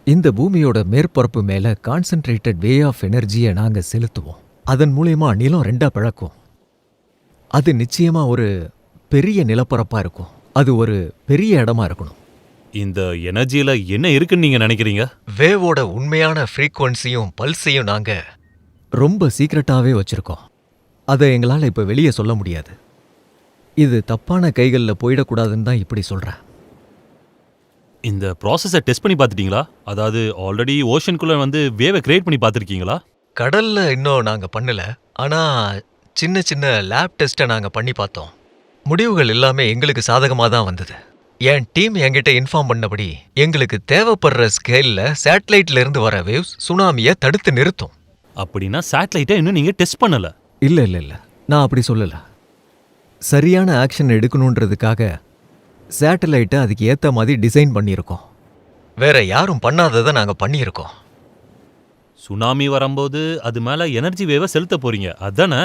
இந்த பூமியோட மேற்பரப்பு மேல கான்சென்ட்ரேட்டட் வே ஆஃப் எனர்ஜியை நாங்க செலுத்துவோம். அதன் மூலயமா நிலம் ரெண்டா பிளக்கும். அது நிச்சயமா ஒரு பெரிய நிலப்பரப்பா இருக்கும். அது ஒரு பெரிய இடமா இருக்கணும். இந்த எனர்ஜியில என்ன இருக்குன்னு நீங்க நினைக்கிறீங்க? வேவோட உண்மையான ஃப்ரீக்வன்சியும் பல்ஸையும் நாங்க ரொம்ப சீக்ரெட்டாவே வச்சிருக்கோம். அதை எங்களால இப்ப வெளியே சொல்ல முடியாது. இது தப்பான கைகளில் போயிடக்கூடாதுன்னு தான் இப்படி சொல்றேன். இந்த ப்ராசஸை டெஸ்ட் பண்ணி பார்த்துட்டீங்களா? அதாவது ஆல்ரெடி ஓஷனுக்குள்ள வந்து வேவை கிரியேட் பண்ணி பார்த்துருக்கீங்களா? கடல்ல இன்னும் நாங்க பண்ணல. ஆனா சின்ன சின்ன லேப் டெஸ்ட்டை நாங்க பண்ணி பார்த்தோம். முடிவுகள் எல்லாமே எங்களுக்கு சாதகமா தான் வந்தது. என் டீம் என்கிட்ட இன்ஃபார்ம் பண்ணபடி எங்களுக்கு தேவைப்படுற ஸ்கேல்ல சேட்டலைட்ல இருந்து வர வேவ்ஸ் சுனாமியை தடுத்து நிறுத்தும். அப்படின்னா சேட்டலைட்டை இன்னும் நீங்க டெஸ்ட் பண்ணல? இல்லை இல்லை இல்லை, நான் அப்படி சொல்லலை. சரியான ஆக்ஷன் எடுக்கணுன்றதுக்காக சேட்டலைட்டை அதுக்கு ஏற்ற மாதிரி டிசைன் பண்ணியிருக்கோம். வேற யாரும் பண்ணாததை நாங்க பண்ணியிருக்கோம். சுனாமி வரும்போது அது மேல எனர்ஜி வேவை செலுத்த போறீங்க, அதானே?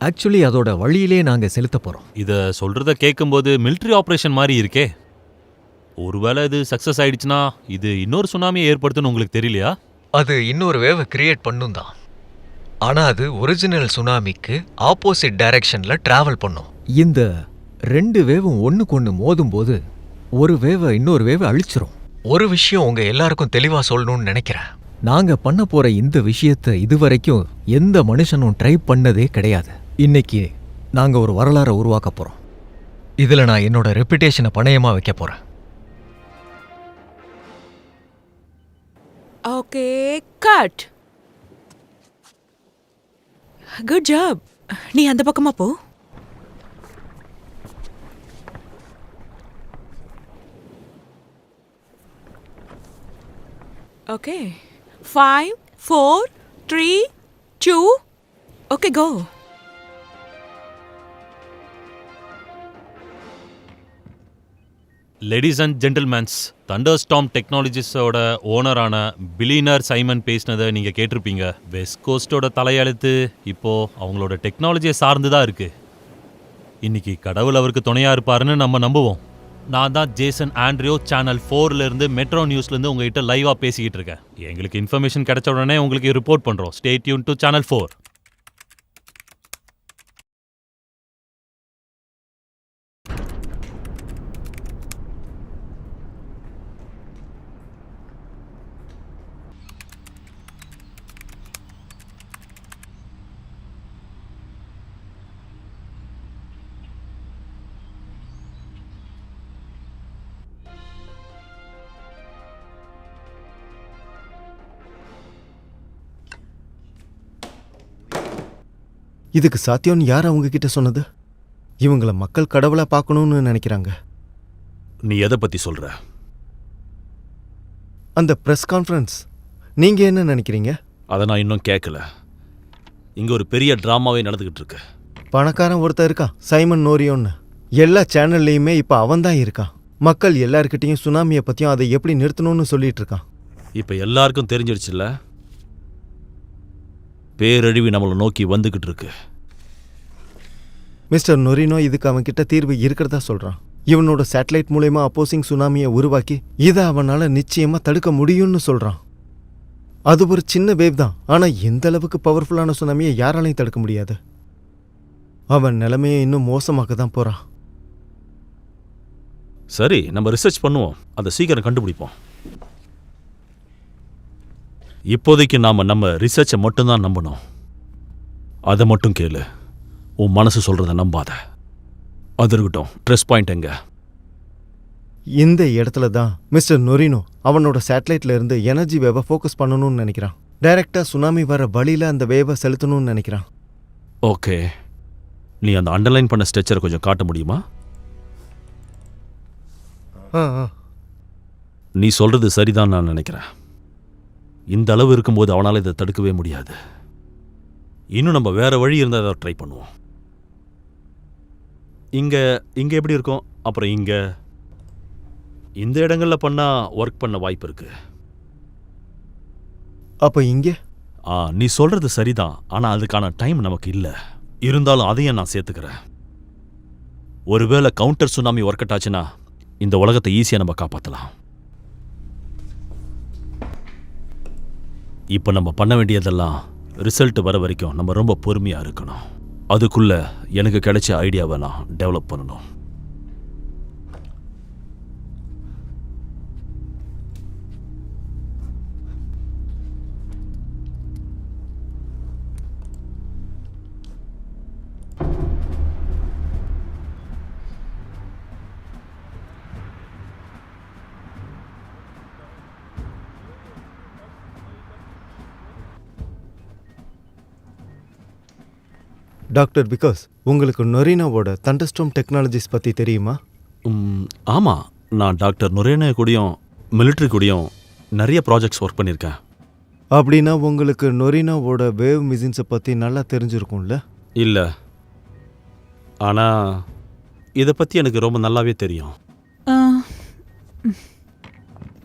ஆக்சுவலி அதோட வழியிலே நாங்கள் செலுத்த போகிறோம். இத சொல்றத கேட்கும்போது மிலிட்ரி ஆபரேஷன் மாதிரி இருக்கே. ஒருவேளை இது சக்சஸ் ஆயிடுச்சுன்னா இது இன்னொரு சுனாமியை ஏற்படுத்துன்னு உங்களுக்கு தெரியலையா? அது இன்னொரு வேவை கிரியேட் பண்ணும் தான். ஆனா அது ஒரிஜினல் சுனாமிக்கு ஆப்போசிட் டைரக்ஷன்ல டிராவல் பண்ணும். இந்த 2 வேவும் ஒன்றுக்கு ஒன்று மோதும்போது ஒரு வேவை இன்னொரு வேவை அழிச்சிரும். ஒரு விஷயம் உங்க எல்லாருக்கும் தெளிவா சொல்லணும்னு நினைக்கிறேன். நாங்க பண்ண போற இந்த விஷயத்தை இதுவரைக்கும் எந்த மனுஷனும் ட்ரை பண்ணதே கிடையாது. இன்னைக்கு நாங்க ஒரு வரலாறை உருவாக்க போறோம். இதுல நான் என்னோட ரெப்புடேஷனை பணயமா வைக்க போறேன். Okay, cut. Good job. நீ அந்த பக்கமா போ. Okay, 5, 4, 3, 2. Okay, go. Ladies and gentlemens, thunderstorm டெக்னாலஜிஸோட ஓனரான பிலியனர் சைமன் பேசினதை நீங்க கேட்டிருப்பீங்க. வெஸ்ட் கோஸ்டோட தலையெழுத்து இப்போ அவங்களோட டெக்னாலஜியை சார்ந்து தான் இருக்கு. இன்னைக்கு கடவுள் அவருக்கு துணையா இருப்பாருன்னு நம்ம நம்புவோம். நான் தான் ஜேசன் ஆண்ட்ரியோ, சேனல் 4ல இருந்து மெட்ரோ நியூஸ்ல இருந்து உங்ககிட்ட லைவா பேசிக்கிட்டு இருக்கேன். எங்களுக்கு இன்ஃபர்மேஷன் கிடைச்ச உடனே உங்களுக்கு ரிப்போர்ட் பண்றோம். Stay tune to channel 4. இதுக்கு சாத்தியம்னு யார் அவங்க கிட்ட சொன்னது? இவங்கள மக்கள் கடவுளா பார்க்கணும்னு நினைக்கிறாங்க. நீ எதை பத்தி சொல்ற? அந்த பிரஸ் கான்ஃபரன்ஸ், நீங்க என்ன நினைக்கிறீங்க? அதை நான் இன்னும் கேட்கல. இங்க ஒரு பெரிய டிராமாவே நடந்துகிட்டு இருக்கு. பணக்காரன் ஒருத்தர் இருக்கான், சைமன் நோரியோன்னு. எல்லா சேனல்லையுமே இப்ப அவன் தான் இருக்கான். மக்கள் எல்லார்கிட்டையும் சுனாமியை பத்தியும் அதை எப்படி நிறுத்தணும்னு சொல்லிட்டு இருக்கான். இப்ப எல்லாருக்கும் தெரிஞ்சிடுச்சுல்ல, பேரழிவு நம்மளை நோக்கி வந்துகிட்டு இருக்கு. மிஸ்டர் நொரினோ இதுக்கு அவன் கிட்ட தீர்வு இருக்கிறதா சொல்றான். இவனோட சேட்டலைட் மூலயமா அப்போசிங் சுனாமியை உருவாக்கி இதை அவனால நிச்சயமா தடுக்க முடியும்னு சொல்றான். அது ஒரு சின்ன வேவ் தான், ஆனா எந்த அளவுக்கு பவர்ஃபுல்லான சுனாமியை யாராலையும் தடுக்க முடியாது. அவன் நிலைமையை இன்னும் மோசமாக்க தான் போறான். சரி, நம்ம ரிசர்ச் பண்ணுவோம், அதை சீக்கிரம் கண்டுபிடிப்போம். இப்போதைக்கு நாம நம்ம ரிசர்ச்சை மட்டும்தான் நம்பணும். அதை மட்டும் கேளு, உன் மனசு சொல்றத நம்பாத. அது இருக்கட்டும், ட்ரெஸ் பாயிண்ட் எங்க? இந்த இடத்துல தான் மிஸ்டர் நொரினோ அவனோட சேட்டலைட்ல இருந்து எனர்ஜி வேவை ஃபோக்கஸ் பண்ணணும்னு நினைக்கிறான். டைரக்டா சுனாமி வர வழியில அந்த வேவை செலுத்தணும்னு நினைக்கிறான். ஓகே, நீ அந்த அண்டர்லைன் பண்ண ஸ்ட்ரெச்சரை கொஞ்சம் காட்ட முடியுமா? நீ சொல்றது சரிதான் நான் நினைக்கிறேன். இந்த அளவு இருக்கும்போது அவனால் இதை தடுக்கவே முடியாது. இன்னும் நம்ம வேற வழி இருந்தால் அதை ட்ரை பண்ணுவோம். இங்க எப்படி இருக்கும், அப்புறம் இந்த இடங்கள்ல பண்ணா ஒர்க் பண்ண வாய்ப்பு இருக்கு. அப்ப இங்கே நீ சொல்றது சரிதான், ஆனா அதுக்கான டைம் நமக்கு இல்ல. இருந்தாலும் அதையும் நான் சேர்த்துக்கிறேன். ஒருவேளை கவுண்டர் சுனாமி ஒர்க் அவுட் ஆச்சுன்னா இந்த உலகத்தை ஈஸியா நம்ம காப்பாற்றலாம். இப்போ நம்ம பண்ண வேண்டியதெல்லாம் ரிசல்ட் வர வரைக்கும் நம்ம ரொம்ப பொறுமையா இருக்கணும். அதுக்குள்ள எனக்கு கிடைச்ச ஐடியாவை நான் டெவலப் பண்ணணும். டாக்டர் பிகாஸ் உங்களுக்கு நொரினாவோட தண்டர்ஸ்டார்ம் டெக்னாலஜிஸ் பற்றி தெரியுமா? ஆமாம், நான் டாக்டர் நுரேனா கூடயும் மிலிட்ரி கூடயும் நிறைய ப்ராஜெக்ட்ஸ் ஒர்க் பண்ணியிருக்கேன். அப்படின்னா உங்களுக்கு நொரினாவோட வேவ் மிஷின்ஸை பற்றி நல்லா தெரிஞ்சிருக்கும்ல? இல்லை, ஆனால் இதை பற்றி எனக்கு ரொம்ப நல்லாவே தெரியும்.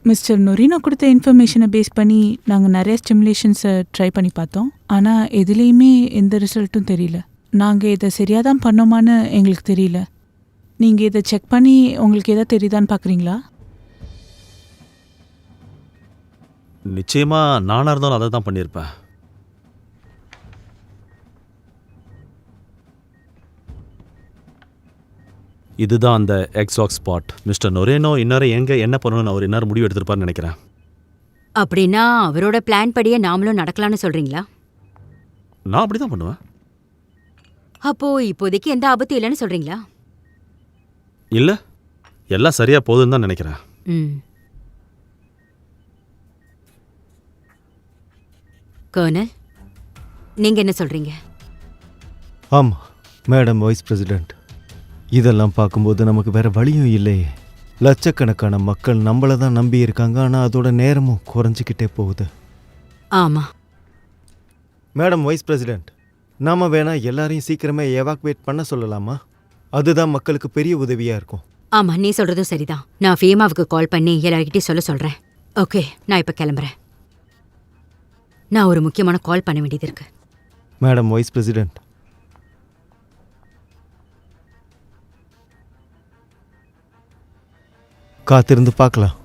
மிஸ்டர் நொரினா கொடுத்த இன்ஃபர்மேஷனை பேஸ் பண்ணி நாங்கள் நிறைய ஸ்டிமுலேஷன்ஸை ட்ரை பண்ணி பார்த்தோம். ஆனால் எதுலேயுமே எந்த ரிசல்ட்டும் தெரியல. நாங்கள் இதை சரியாக தான் பண்ணோமான்னு எங்களுக்கு தெரியல. நீங்கள் இதை செக் பண்ணி உங்களுக்கு எதாவது தெரியுதான்னு பார்க்குறீங்களா? நிச்சயமாக நானாக இருந்தாலும் அதை தான் பண்ணியிருப்பேன். இதுதான் அந்த எக்ஸாக்ட் ஸ்பாட். மிஸ்டர் நொரேனோ இந்நேரம் எங்கே என்ன பண்ணணும்னு அவர் இந்நேரம் முடிவு எடுத்திருப்பார்னு நினைக்கிறேன். அப்படின்னா அவரோட பிளான் படியே நாமளும் நடக்கலாம்னு சொல்றீங்களா? நான் அப்படி தான் பண்ணுவேன். அப்போ இப்போதைக்கு எந்த ஆபத்தும் இல்லைன்னு சொல்றீங்களா? இல்லை, எல்லாம் சரியாக போகுதுன்னு தான் நினைக்கிறேன். கர்னல், நீங்க என்ன சொல்றீங்க? ஆமாம் மேடம் வைஸ் பிரசிடெண்ட், இதெல்லாம் பார்க்கும்போது நமக்கு வேற வழியும் இல்லையே. லட்சக்கணக்கான மக்கள் நம்மளை தான் நம்பி இருக்காங்க, ஆனால் அதோட நேரமும் குறைஞ்சிக்கிட்டே போகுது. ஆமா மேடம் வைஸ் பிரசிடெண்ட், நாம வேணா எல்லாரையும் சீக்கிரமே எவாக்குவேட் பண்ண சொல்லலாமா? அதுதான் மக்களுக்கு பெரிய உதவியாக இருக்கும். ஆமா, நீ சொல்றதும் சரிதான். நான் ஃபேமாவுக்கு கால் பண்ணி எல்லார்கிட்டையும் சொல்றேன். ஓகே, நான் இப்போ கிளம்புறேன். நான் ஒரு முக்கியமான கால் பண்ண வேண்டியது இருக்கு. மேடம் வைஸ் பிரசிடெண்ட், காத்திருந்து பார்க்கலாம்.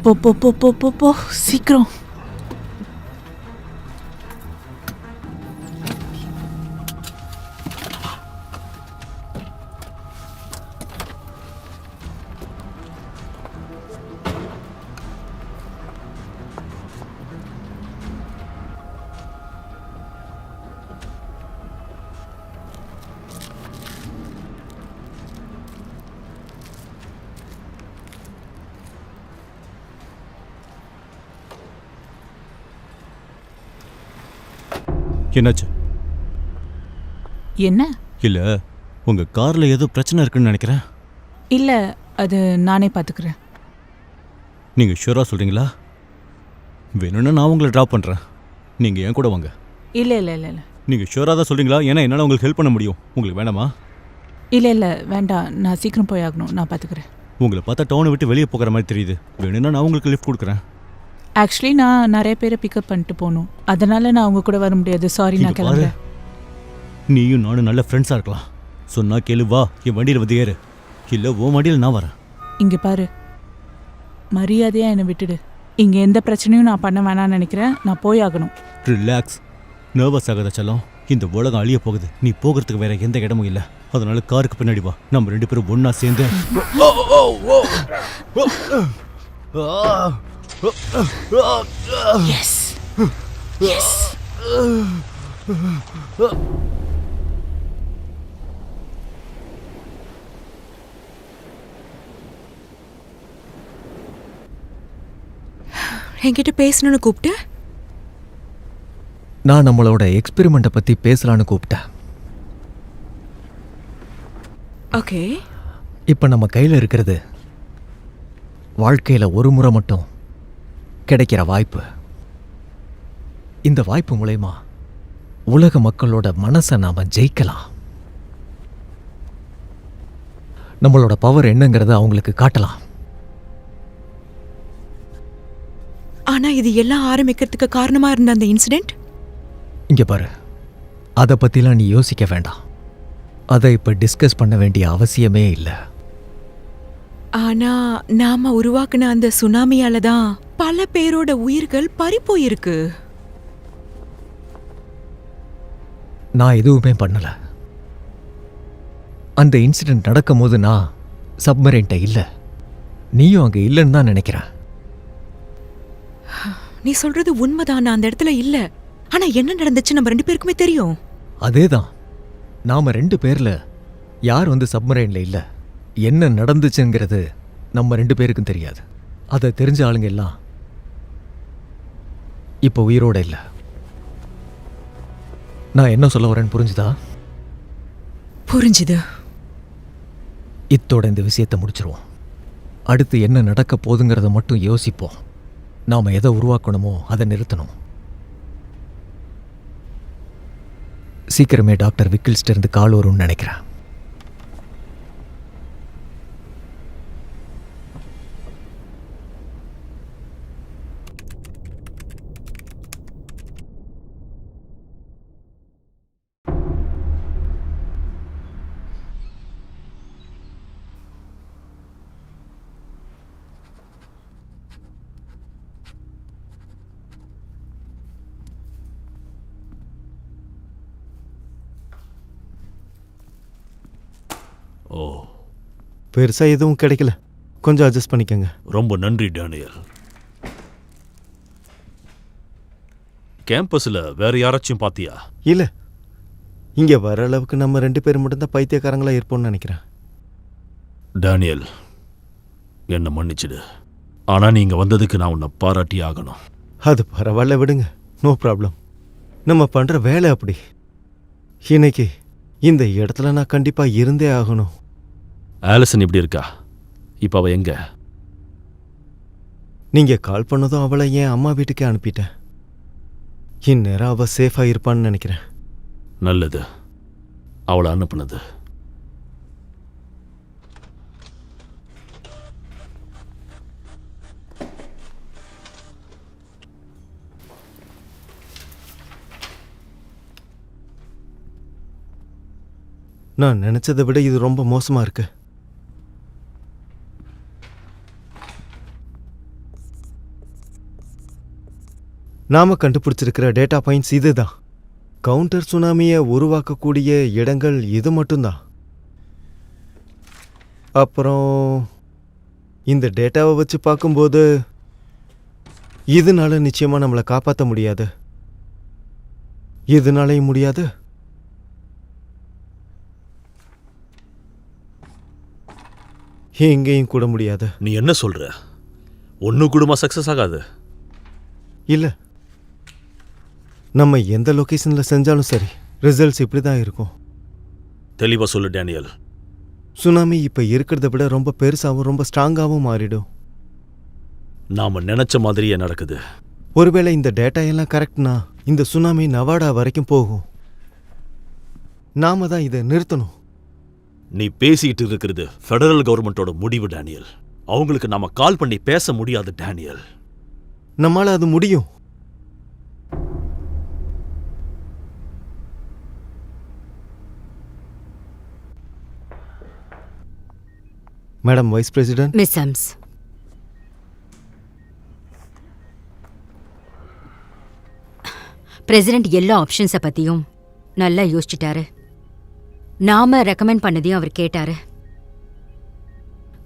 போ போ போ போ போ போ சீக்கிரம். என்னாச்சு? என்ன? இல்லை, உங்கள் காரில் ஏதோ பிரச்சனை இருக்குன்னு நினைக்கிறேன். இல்லை, அது நானே பார்த்துக்கிறேன். நீங்கள் ஷூராக சொல்கிறீங்களா? வேணும்னா நான் உங்களை ட்ராப் பண்ணுறேன், நீங்கள் என் கூட வாங்க. இல்லை இல்லை இல்லை இல்லை நீங்கள் ஷூராக தான் சொல்கிறீங்களா? ஏன்னா என்னால் உங்களுக்கு ஹெல்ப் பண்ண முடியும். உங்களுக்கு வேணாமா? இல்லை இல்லை வேண்டாம், நான் சீக்கிரம் போய் ஆகணும். நான் பார்த்துக்கிறேன். உங்களை பார்த்தா டவுனை விட்டு வெளியே போகிற மாதிரி தெரியுது. வேணும்னா நான் உங்களுக்கு லிஃப்ட் கொடுக்குறேன். ஆக்சுவலி நான் நிறைய பேரை பிக்கப் பண்ணிட்டு போகணும், அதனால நான் அவங்க கூட வர முடியாது. சாரி, நான் கிளம்புறேன். நீயும் நானும் நல்ல ஃப்ரெண்ட்ஸாக இருக்கலாம். சொன்னா கேளு, வா என் வண்டியில் வந்து ஏறு. இல்லை ஓ வண்டியில் நான் வரேன். இங்கே பாரு, மரியாதையாக என்னை விட்டுடு. இங்கே எந்த பிரச்சனையும் நான் பண்ண வேணாம்னு நினைக்கிறேன். நான் போய் ஆகணும். ரிலாக்ஸ், நர்வஸ் ஆகாத செல்லம். இந்த உலகம் அழிய போகுது. நீ போகிறதுக்கு வேற எந்த இடமும் இல்லை. அதனால காருக்கு பின்னாடி வா. நம்ம 2 பேரும் ஒன்றா சேர்ந்து Yes. Yes. என்கிட்ட பேசணும்னு கூப்பிட்டு? நான் நம்மளோட எக்ஸ்பெரிமெண்ட்டை பற்றி பேசலான்னு கூப்பிட்டேன். ஓகே, இப்போ நம்ம கையில் இருக்கிறது வாழ்க்கையில் ஒரு முறை மட்டும் கிடைக்கிற வாய்ப்பு. இந்த வாய்ப்பு மூலமா உலக மக்களோட மனசை நாம ஜெயிக்கலாம். நம்மளோட பவர் என்னங்கிறத அவங்களுக்கு காட்டலாம். ஆனா இது எல்லாம் ஆரம்பிக்கிறதுக்கு காரணமா இருந்த அந்த இன்சிடென்ட்? இங்க பாரு, அதை பத்திலாம் நீ யோசிக்க வேண்டாம். அதை இப்ப டிஸ்கஸ் பண்ண வேண்டிய அவசியமே இல்லை. ஆனா நாம உருவாக்குன அந்த சுனாமியால தான் பல பேரோட உயிர்கள் பறி போயிருக்கு. நான் எதுவுமே பண்ணல. அந்த இன்சிடென்ட் நடக்கும் போது நான் சப்மரைன்ட்ட இல்லை. நீயும் அங்க இல்லைன்னு தான் நினைக்கிறேன். நீ சொல்றது உண்மைதான், நான் அந்த இடத்துல இல்ல. ஆனா என்ன நடந்துச்சு நம்ம 2 பேருக்குமே தெரியும். அதேதான், நாம 2 பேர்ல யார் சப்மரைன்ல இல்ல, என்ன நடந்துச்சுங்கிறது நம்ம 2 பேருக்கும் தெரியாது. அதை தெரிஞ்ச ஆளுங்க எல்லாம் இப்போ உயிரோட இல்ல. நான் என்ன சொல்ல வரேன்னு புரிஞ்சுதா? புரிஞ்சுது. இத்தோட இந்த விஷயத்தை முடிச்சிருவோம். அடுத்து என்ன நடக்க போகுதுங்கிறத மட்டும் யோசிப்போம். நாம எதை உருவாக்கணுமோ அதை நிறுத்தணும். சீக்கிரமே டாக்டர் விக்கில்ஸ்ட இருந்து கால் வரும்னு நினைக்கிறேன். ஓ, பெருசா எதுவும் கிடைக்கல, கொஞ்சம் அட்ஜஸ்ட் பண்ணிக்கங்க. ரொம்ப நன்றி டேனியல். கேம்பஸ்ல வேற யாராச்சும் பாத்தியா? இல்ல, இங்க வர அளவுக்கு நம்ம 2 பேரும் மட்டும்தான் பைத்தியக்காரங்களா இருப்போம்னு நினைக்கிறேன். டேனியல், என்ன மன்னிச்சிடு. ஆனா நீங்க வந்ததுக்கு நான் உன்னை பாராட்டி ஆகணும். அது பரவாயில்ல, விடுங்க, நோ ப்ராப்ளம். நம்ம பண்ற வேலை அப்படி. இன்னைக்கு இந்த இடத்துல நான் கண்டிப்பா இருந்தே ஆகணும். ஆலிசன் எப்படி இருக்கா? இப்ப அவ எங்க? நீங்க கால் பண்ணதும் அவளை என் அம்மா வீட்டுக்கே அனுப்பிட்டேன். இந்நேரம் அவ சேஃபா இருப்பான்னு நினைக்கிறேன். நல்லது, அவளை அனுப்புனது. நான் நினைச்சதை விட இது ரொம்ப மோசமா இருக்கு. நாம கண்டுபிடிச்சிருக்கிற டேட்டா பாயிண்ட்ஸ் இதுதான். கவுண்டர் சுனாமியை உருவாக்கக்கூடிய இடங்கள் இது மட்டும்தான். அப்புறம் இந்த டேட்டாவை வச்சு பார்க்கும்போது இதனால நிச்சயமா நம்மளை காப்பாற்ற முடியாது. இதனாலையும் முடியாது. எங்கேயும் கூட முடியாது. நீ என்ன சொல்ற? ஒன்னு கூடமா சக்சஸ் ஆகாது? இல்ல, நம்ம எந்த லொகேஷன்ல செஞ்சாலும் சரி, ரிசல்ட்ஸ் இப்படி தான் இருக்கும். தெளிவா சொல்லு டேனியல். சுனாமி இப்ப இருக்கிறத விட ரொம்ப பெருசாவும் ரொம்ப ஸ்ட்ராங்காவும் மாறிடும். நாம நினைச்ச மாதிரியே நடக்குது. ஒருவேளை இந்த டேட்டா எல்லாம் கரெக்ட்னா இந்த சுனாமி நவாடா வரைக்கும் போகும். நாம தான் இதை நிறுத்தணும். நீ பேசிட்டு இருக்கிறது ஃபெடரல் கவர்மெண்டோட முடிவு டேனியல். அவங்களுக்கு நாம கால் பண்ணி பேச முடியாது டேனியல். நம்மால அது முடியும். Madam vice president. Miss sums, president எல்லா ஆப்ஷன்ஸை பத்தியும் நல்லா யோசிச்சுட்டாரு. நாம ரெக்கமெண்ட் பண்ணதையும் அவர் கேட்டாரு.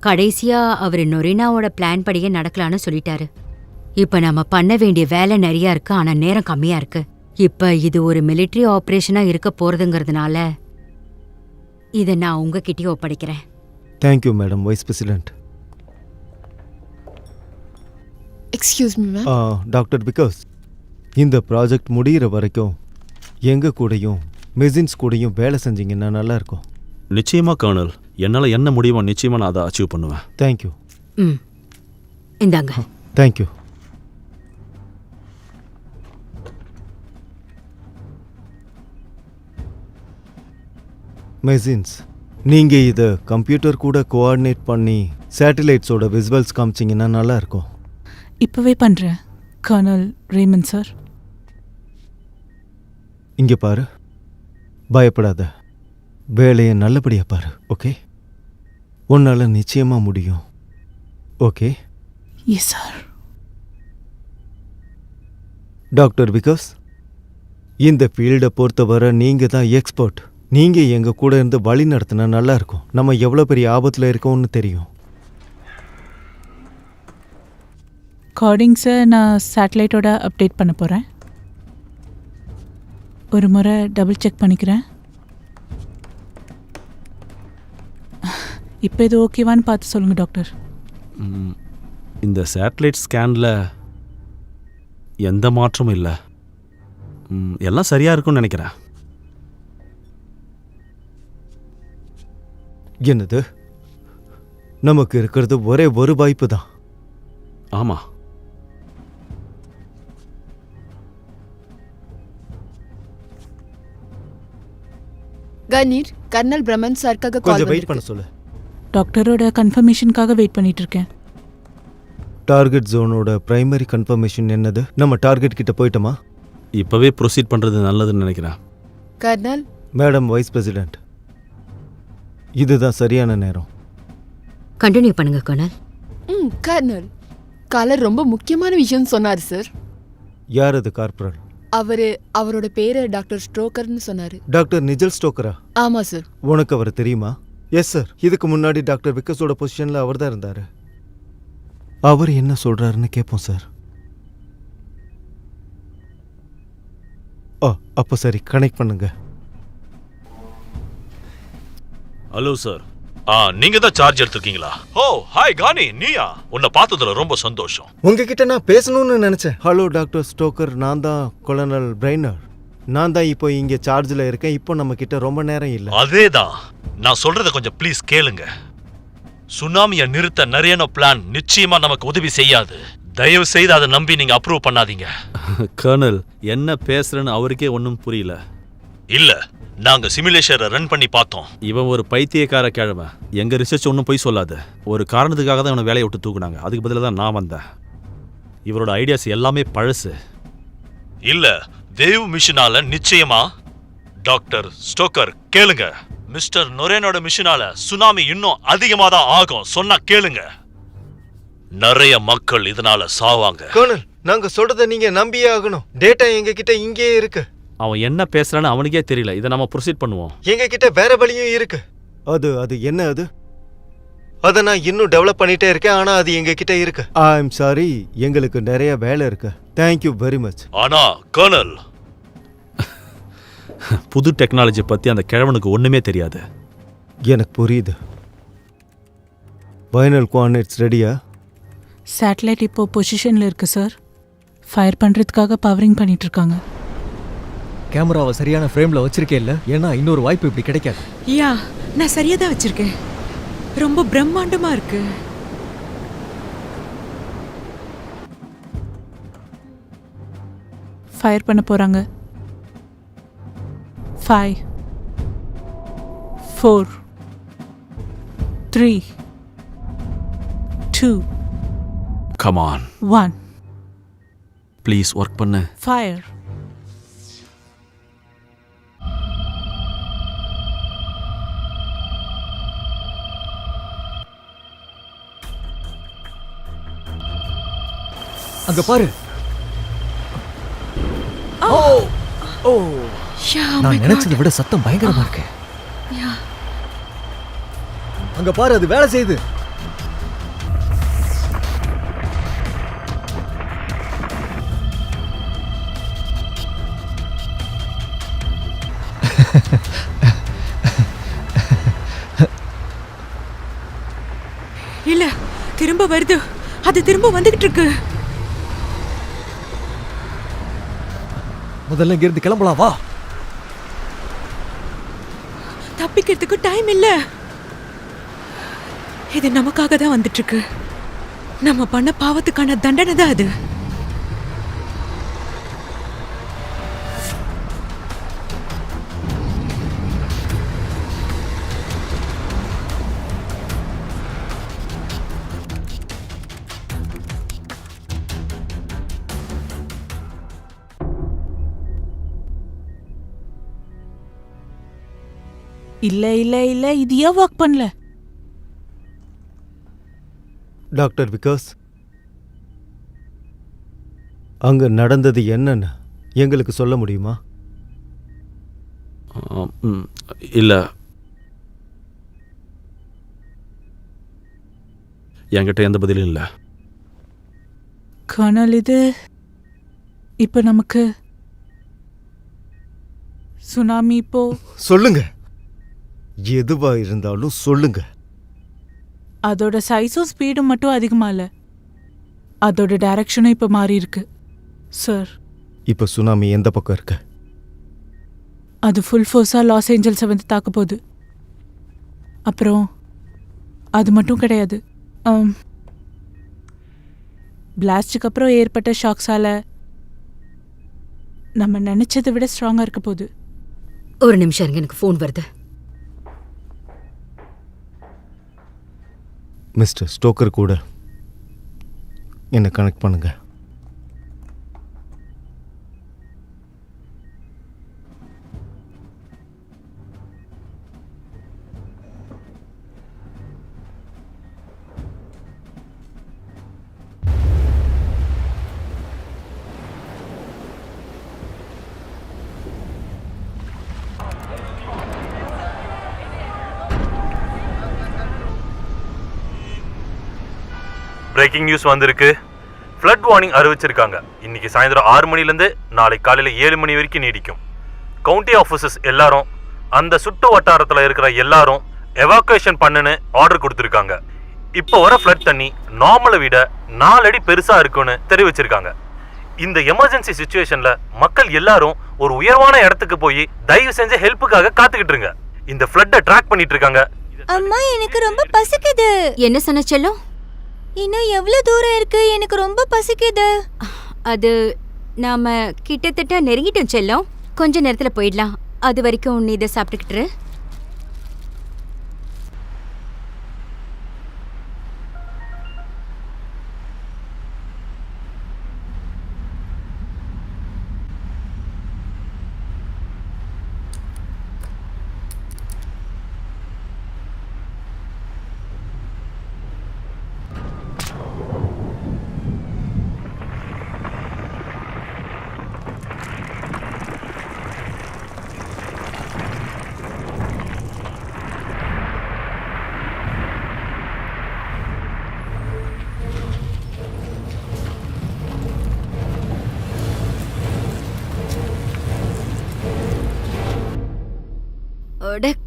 கடைசியா அவர் நொரினாவோட பிளான் படியே நடக்கலான்னு சொல்லிட்டாரு. இப்ப நம்ம பண்ண வேண்டிய வேலை நிறைய இருக்கு, ஆனா நேரம் கம்மியா இருக்கு. இப்ப இது ஒரு மிலிட்டரி ஆபரேஷனா இருக்க போறதுங்கிறதுனால இதை நான் உங்ககிட்டயே ஒப்படைக்கிறேன். Thank you madam vice president. Excuse me ma'am. Doctor because இந்த ப்ராஜெக்ட் முடிகிற வரைக்கும் எங்க கூடயும் மெசின்ஸ் கூடயும் வேலை செஞ்சீங்கன்னா நல்லா இருக்கும். நிச்சயமா கர்னல், என்னால என்ன முடியுமோ நிச்சயமா நான் அதை அச்சீவ் பண்ணுவேன். தேங்க்யூ. இந்தாங்க. தேங்க்யூ. மெசின்ஸ் நீங்க இதை கம்ப்யூட்டர் கூட கோஆர்டினேட் பண்ணி சேட்டலைட்ஸோட விசுவல்ஸ் காமிச்சிங்கன்னா நல்லா இருக்கும். இப்போவே பண்ணுறேன் கர்னல் ரேமன் சார். இங்க பாரு, பயப்படாத, வேலையை நல்லபடியா பாரு. ஓகே, உன்னால நிச்சயமா முடியும். Okay yes sir. Doctor Vikas, இந்த ஃபீல்டை பொறுத்தவரை நீங்க தான் எக்ஸ்பர்ட். நீங்க எங்க கூட இருந்து வழி நடத்தினா நல்லா இருக்கும். நம்ம எவ்வளோ பெரிய ஆபத்தில் இருக்கோம்னு தெரியும். கார்டிங்ஸை நான் சேட்டலைட்டோட அப்டேட் பண்ண போகிறேன். ஒரு முறை டபுள் செக் பண்ணிக்கிறேன். இப்போ இது ஓகேவான்னு பார்த்து சொல்லுங்கள் டாக்டர். இந்த சேட்டலைட் ஸ்கேனில் எந்த மாற்றமும் இல்லை. எல்லாம் சரியாக இருக்கும்னு நினைக்கிறேன். என்னது, நமக்கு இருக்கிறது ஒரே ஒரு வாய்ப்பு தான். ஆமாம், கணீர், கர்னல் பிரமன் சார்க்காக கால் கொஞ்சம் வெயிட் வந்திருக்கு. பண்ண சொல்லு. டாக்டரோட கன்ஃபர்மேஷனுக்காக வெயிட் பண்ணிட்டு இருக்கேன். டார்கெட் ஜோனோட பிரைமரி கன்ஃபர்மேஷன் என்னது? நம்ம டார்கெட் கிட்ட போயிட்டோமா? இப்போவே ப்ரொசீட் பண்ணுறது நல்லதுன்னு நினைக்கிறேன். கர்னல், மேடம் வைஸ் பிரசிடென்ட், இதுதான் சரியான நேரம். கண்டினியூ பண்ணுங்க கர்னல். கர்னல், காலர் ரொம்ப முக்கியமான விஷயம் சொன்னார் சார். யார் அது கார்பரல்? அவரோட பேரு டாக்டர் ஸ்ட்ரோக்கர்னு சொன்னாரு. டாக்டர் நிஜல் ஸ்டோக்கரா? ஆமா சார். உனக்கு அவர் தெரியுமா? எஸ் சார், இதுக்கு முன்னாடி டாக்டர் விக்கஸோட பொசிஷன்ல அவர் தான் இருந்தாரு. அவர் என்ன சொல்றாருன்னு கேட்போம் சார். அப்போ சரி, கனெக்ட் பண்ணுங்க. Hello sir. நீங்க தான் சார்ஜ் எடுத்துருக்கீங்களா? ஓ ஹாய் கானி, நீயா? உன்னை பார்த்ததுல ரொம்ப சந்தோஷம். உங்ககிட்ட நான் பேசணும்னு நினைச்சேன். ஹலோ டாக்டர் ஸ்டோக்கர், நான் தான் கொலனல் பிரைனர். நான் தான் இப்போ இங்க சார்ஜில் இருக்கேன். இப்போ நம்ம கிட்ட ரொம்ப நேரம் இல்லை. அதேதான், நான் சொல்றத கொஞ்சம் ப்ளீஸ் கேளுங்க. சுனாமியை நிறுத்த நிறைய பிளான் நிச்சயமா நமக்கு உதவி செய்யாது. தயவு செய்து அதை நம்பி நீங்க அப்ரூவ் பண்ணாதீங்க. கர்னல், என்ன பேசுறேன்னு அவருக்கே ஒன்றும் புரியல. இல்ல, நாங்க சிமுலேஷனை ரன் பண்ணி பார்த்தோம். இவன் ஒரு பைத்தியக்கார கிழமை. எங்க ரிசர்ச் ஒன்றும் போய் சொல்லாது. ஒரு காரணத்துக்காக தான் இவனை வேலையை விட்டு தூக்குனாங்க. அதுக்கு பதிலாக தான் நான் வந்தேன். இவரோட ஐடியாஸ் எல்லாமே பழசு. இல்ல, தேவ் மிஷனால நிச்சயமா. டாக்டர் ஸ்டோக்கர் கேளுங்க, மிஸ்டர் நொரேனோட மிஷனால சுனாமி இன்னும் அதிகமா தான் ஆகும். சொன்னா கேளுங்க. நிறைய மக்கள் இதனால சாவாங்க. கர்னல், நாங்க சொல்றத நீங்க நம்பியே ஆகணும். டேட்டா எங்க கிட்ட இங்கேயே இருக்கு. அவன் என்ன பேசுறான்னு அவனுக்கே தெரியல. இதை நம்ம ப்ரொசீட் பண்ணுவோம். எங்க கிட்ட வேற வழியும் இருக்கு. அது என்ன அது? அதை நான் இன்னும் டெவலப் பண்ணிட்டே இருக்கேன். ஆனா அது எங்க கிட்ட இருக்கு. ஐ எம் சாரி, எங்களுக்கு நிறைய வேலை இருக்கு. Thank you very much. ஆனா கர்னல், புது டெக்னாலஜி பத்தி அந்த கிழவனுக்கு ஒண்ணுமே தெரியாது. எனக்கு புரியுது. ஃபைனல் கோஆர்டினேட்ஸ் ரெடியா? சேட்டலைட் இப்போ பொசிஷனில் இருக்கு சார். ஃபயர் பண்ணுறதுக்காக பவரிங் பண்ணிட்டு இருக்காங்க. கேமராவை சரியான ஃப்ரேம்ல வச்சிருக்கே இல்ல, ஏன்னா இன்னொரு வாய்ப்பு இப்படி கிடைக்காது. யா, நான் சரியா தான் வச்சிருக்கேன். ரொம்ப பிரம்மாண்டமா இருக்கு. ஃபயர் பண்ண போறாங்க. 5 4 3 2 கம் ஆன் 1 ப்ளீஸ் ஒர்க் பண்ணு. ஃபயர். அங்க பாரு. நான் நினைச்சதை விட சத்தம் பயங்கரமா இருக்கு. அங்க பாரு, அது வேலை செய்யுது. இல்ல, திரும்ப வருது. அது திரும்ப வந்துகிட்டு இருக்கு. முதல்ல இங்க இருந்து கிளம்பலாம், வா. தப்பிக்கிறதுக்கு டைம் இல்ல. இது நமக்காக தான் வந்துட்டு இருக்கு. நம்ம பண்ண பாவத்துக்கான தண்டனை தான் அது. இல்ல இல்ல இல்ல இது ஏன் ஒர்க் பண்ணல? டாக்டர் விகாஸ், அங்க நடந்தது என்னன்னு எங்களுக்கு சொல்ல முடியுமா? இல்லை, என்கிட்ட எந்த பதிலும் இல்லை. கர்னல், இது இப்ப நமக்கு சுனாமி இப்போ சொல்லுங்க, எதுவா இருந்தாலும் சொல்லுங்க. அதோட சைஸும் ஸ்பீடும் மட்டும் அதிகமா இல்ல, அதோட டைரக்ஷனும் இப்ப மாறி இருக்கு சார். இப்ப சுனாமி எந்த பக்கம் இருக்கு? அது ஃபுல் ஃபோர்ஸா லாஸ் ஏஞ்சல்ஸை வந்து தாக்க போகுது. அப்புறம் அது மட்டும் கிடையாது, பிளாஸ்டுக்கு அப்புறம் ஏற்பட்ட ஷாக்ஸால நம்ம நினைச்சதை விட ஸ்ட்ராங்கா இருக்க போகுது. ஒரு நிமிஷம் இருங்க, எனக்கு ஃபோன் வருது. மிஸ்டர் ஸ்டோக்கர் கூட என்னை கனெக்ட் பண்ணுங்க. பிரேக்கிங் நியூஸ் வந்திருக்கு. ஃப்ளட் வார்னிங் அறிவிச்சிருக்காங்க. இன்னைக்கு சாயந்தரம் 6 மணிலேருந்து நாளை காலையில் 7 மணி வரைக்கும் நீடிக்கும். கவுண்டி ஆஃபீஸர்ஸ் எல்லாரும், அந்த சுற்று வட்டாரத்தில் இருக்கிற எல்லாரும் எவாக்குவேஷன் பண்ணுன்னு ஆர்டர் கொடுத்துருக்காங்க. இப்போ வர ஃப்ளட் தண்ணி நார்மலை விட 4 அடி பெருசாக இருக்குன்னு தெரிவிச்சிருக்காங்க. இந்த எமர்ஜென்சி சுச்சுவேஷனில் மக்கள் எல்லாரும் ஒரு உயர்வான இடத்துக்கு போய் தயவு செஞ்சு ஹெல்ப்புக்காக காத்துக்கிட்டு இருங்க. இந்த ஃப்ளட்டை ட்ராக் பண்ணிட்டு இருக்காங்க. அம்மா, எனக்கு ரொம்ப பசிக்குது. என்ன சொன்ன செல்லம்? இன்னும் எவ்வளவு தூரம் இருக்கு? எனக்கு ரொம்ப பசிக்குது. அது நாம கிட்டத்தட்ட நெருங்கிட்டோம் செல்லம். கொஞ்ச நேரத்துல போயிடலாம். அது வரைக்கும் நீ இதை சாப்பிட்டுக்கிட்டு.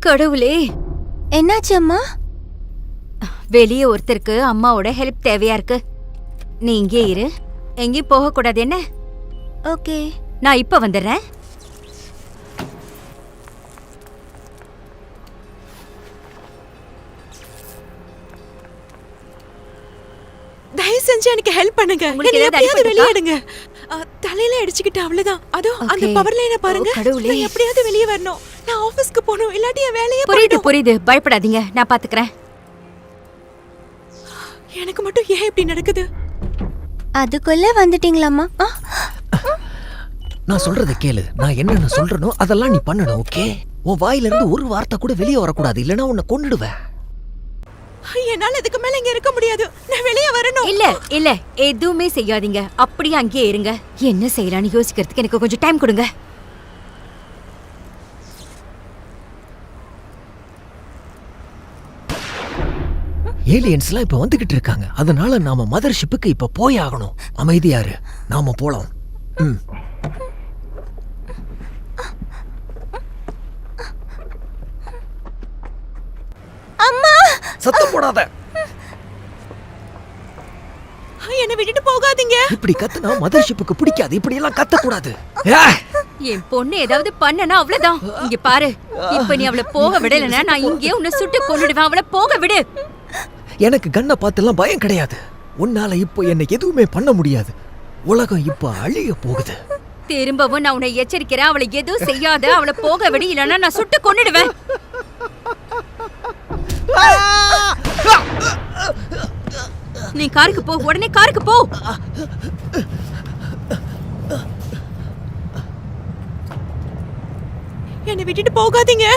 கடவுளே, என்னாச்சு அம்மா? வெளியே ஒருத்தருக்கு அம்மாவோட ஹெல்ப் தேவையா இருக்கு. நீ இங்கே இரு, எங்கேயும் போக கூடாது என்ன? ஓகே, நான் இப்ப வந்துடுறேன். தயவு செஞ்சு எனக்கு ஹெல்ப் பண்ணுங்க. உங்களுக்கு என்னை ஏதாவது எப்படியாவது அடிபட்டிருக்கா? வெளியே எடுங்க. தலையில அடிச்சுக்கிட்டு அவ்வளவுதான். அதோ அந்த Okay. பவர் லைனை பாருங்க. ஓ, கடவுளே. நான் எப்படியாவது வெளியே வரணும். நான் ஆபீஸ்க்கு போகணும், இல்லாட்டி என் வேலையே புரியுது போயிடும். புரியுது, பயப்படாதீங்க, நான் பாத்துக்கிறேன். எனக்கு மட்டும் ஏன் இப்படி நடக்குது? அதுக்குள்ள வந்துட்டீங்களாம்மா? நான் சொல்றத கேளு. நான் என்னென்ன சொல்றனோ அதெல்லாம் நீ பண்ணணும், ஓகே? உன் வாயில இருந்து ஒரு வார்த்தை கூட வெளியே வரக்கூடாது, இல்லைன்னா உன்னை கொன்னுடுவேன். என்னால இதுக்கு மேல இங்க இருக்க முடியாது. நான் வெளியே வரணும். இல்ல இல்ல, எதுவுமே செய்யாதீங்க, அப்படியே அங்கேயே இருங்க. என்ன செய்யலாம்னு யோசிக்கிறதுக்கு எனக்கு கொஞ்சம் டைம் கொடுங்க. ஏலியன்ஸ்லாம் இப்ப வந்துகிட்டு இருக்காங்க. அதனால நாம மதர் ஷிப்புக்கு இப்ப போய் ஆகணும். அமைதியாரு, நாம போலாம். அம்மா, சத்தம் போடாத. என்னை விட்டுட்டு போகாதீங்க. இப்படி கத்துனா மதர் ஷிப்புக்கு பிடிக்காது. இப்படி எல்லாம் கத்த கூடாது. என் பொண்ணு ஏதாவது பண்ணனா அவ்வளவுதான். இங்க பாரு, இப்ப நீ அவளை போக விடலன்னா நான் இங்கே உன்னை சுட்டு கொன்னுடுவேன். அவளை போக விடு. எனக்கு கண்ணை பார்த்தெல்லாம் பயம் கிடையாது. உன்னால இப்போ என்ன எதுவுமே பண்ண முடியாது. உலகம் இப்ப அழிய போகுது. திரும்பவும் நான் உன்னை எச்சரிக்கிறேன், அவளை எதுவும் செய்யாத. அவளை போக விடு, இல்லைன்னா நான் சுட்டு கொன்னுடுவேன். நீ காருக்கு போ, உடனே காருக்கு போ. என்னை விட்டுட்டு போகாதீங்க.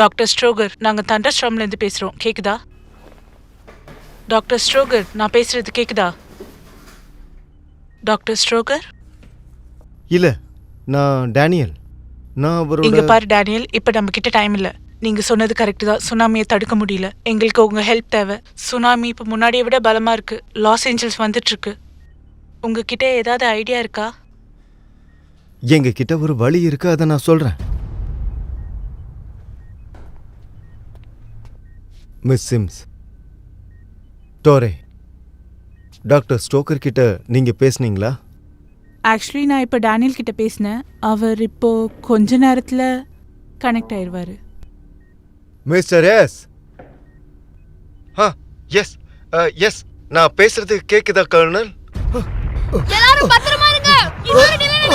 டாக்டர் ஸ்ட்ரோகர், நாங்க தண்டர் ஸ்ட்ராம்ல இருந்து பேசுறோம். கேக்குதா? டாக்டர் ஸ்ட்ரோகர், நான் பேசுறது கேக்குதா? டாக்டர் ஸ்ட்ரோகர்? இல்ல, நான் டேனியல். நான் இங்க அவரோட பாரு டேனியல், இப்ப நம்ம கிட்ட டைம் இல்ல. நீங்க சொன்னது கரெக்ட் தான். சுனாமியை தடுக்க முடியல. எங்களுக்கு உங்க ஹெல்ப் தேவை. சுனாமி இப்ப முன்னாடியை விட பலமா இருக்கு. லாஸ் ஏஞ்சல்ஸ் வந்துட்டு இருக்கு. உங்ககிட்ட ஏதாவது ஐடியா இருக்கா? எங்க கிட்ட ஒரு வழி இருக்கு, அதை நான் சொல்றேன். மிஸ் சிம்ஸ், டோரே, டாக்டர் ஸ்டோக்கர் கிட்ட நீங்க பேசுனீங்களா? ஆக்சுவலி நான் இப்ப டேனியல் கிட்ட பேசினேன். அவர் இப்போ கொஞ்ச நேரத்துல கனெக்ட் ஆயிடுவாரு. Mister S. எஸ் எஸ், நான் பேசுறது கேக்குதா கர்னல்? எல்லாரும் பத்திரமா இருங்க. இன்னொரு நிலையில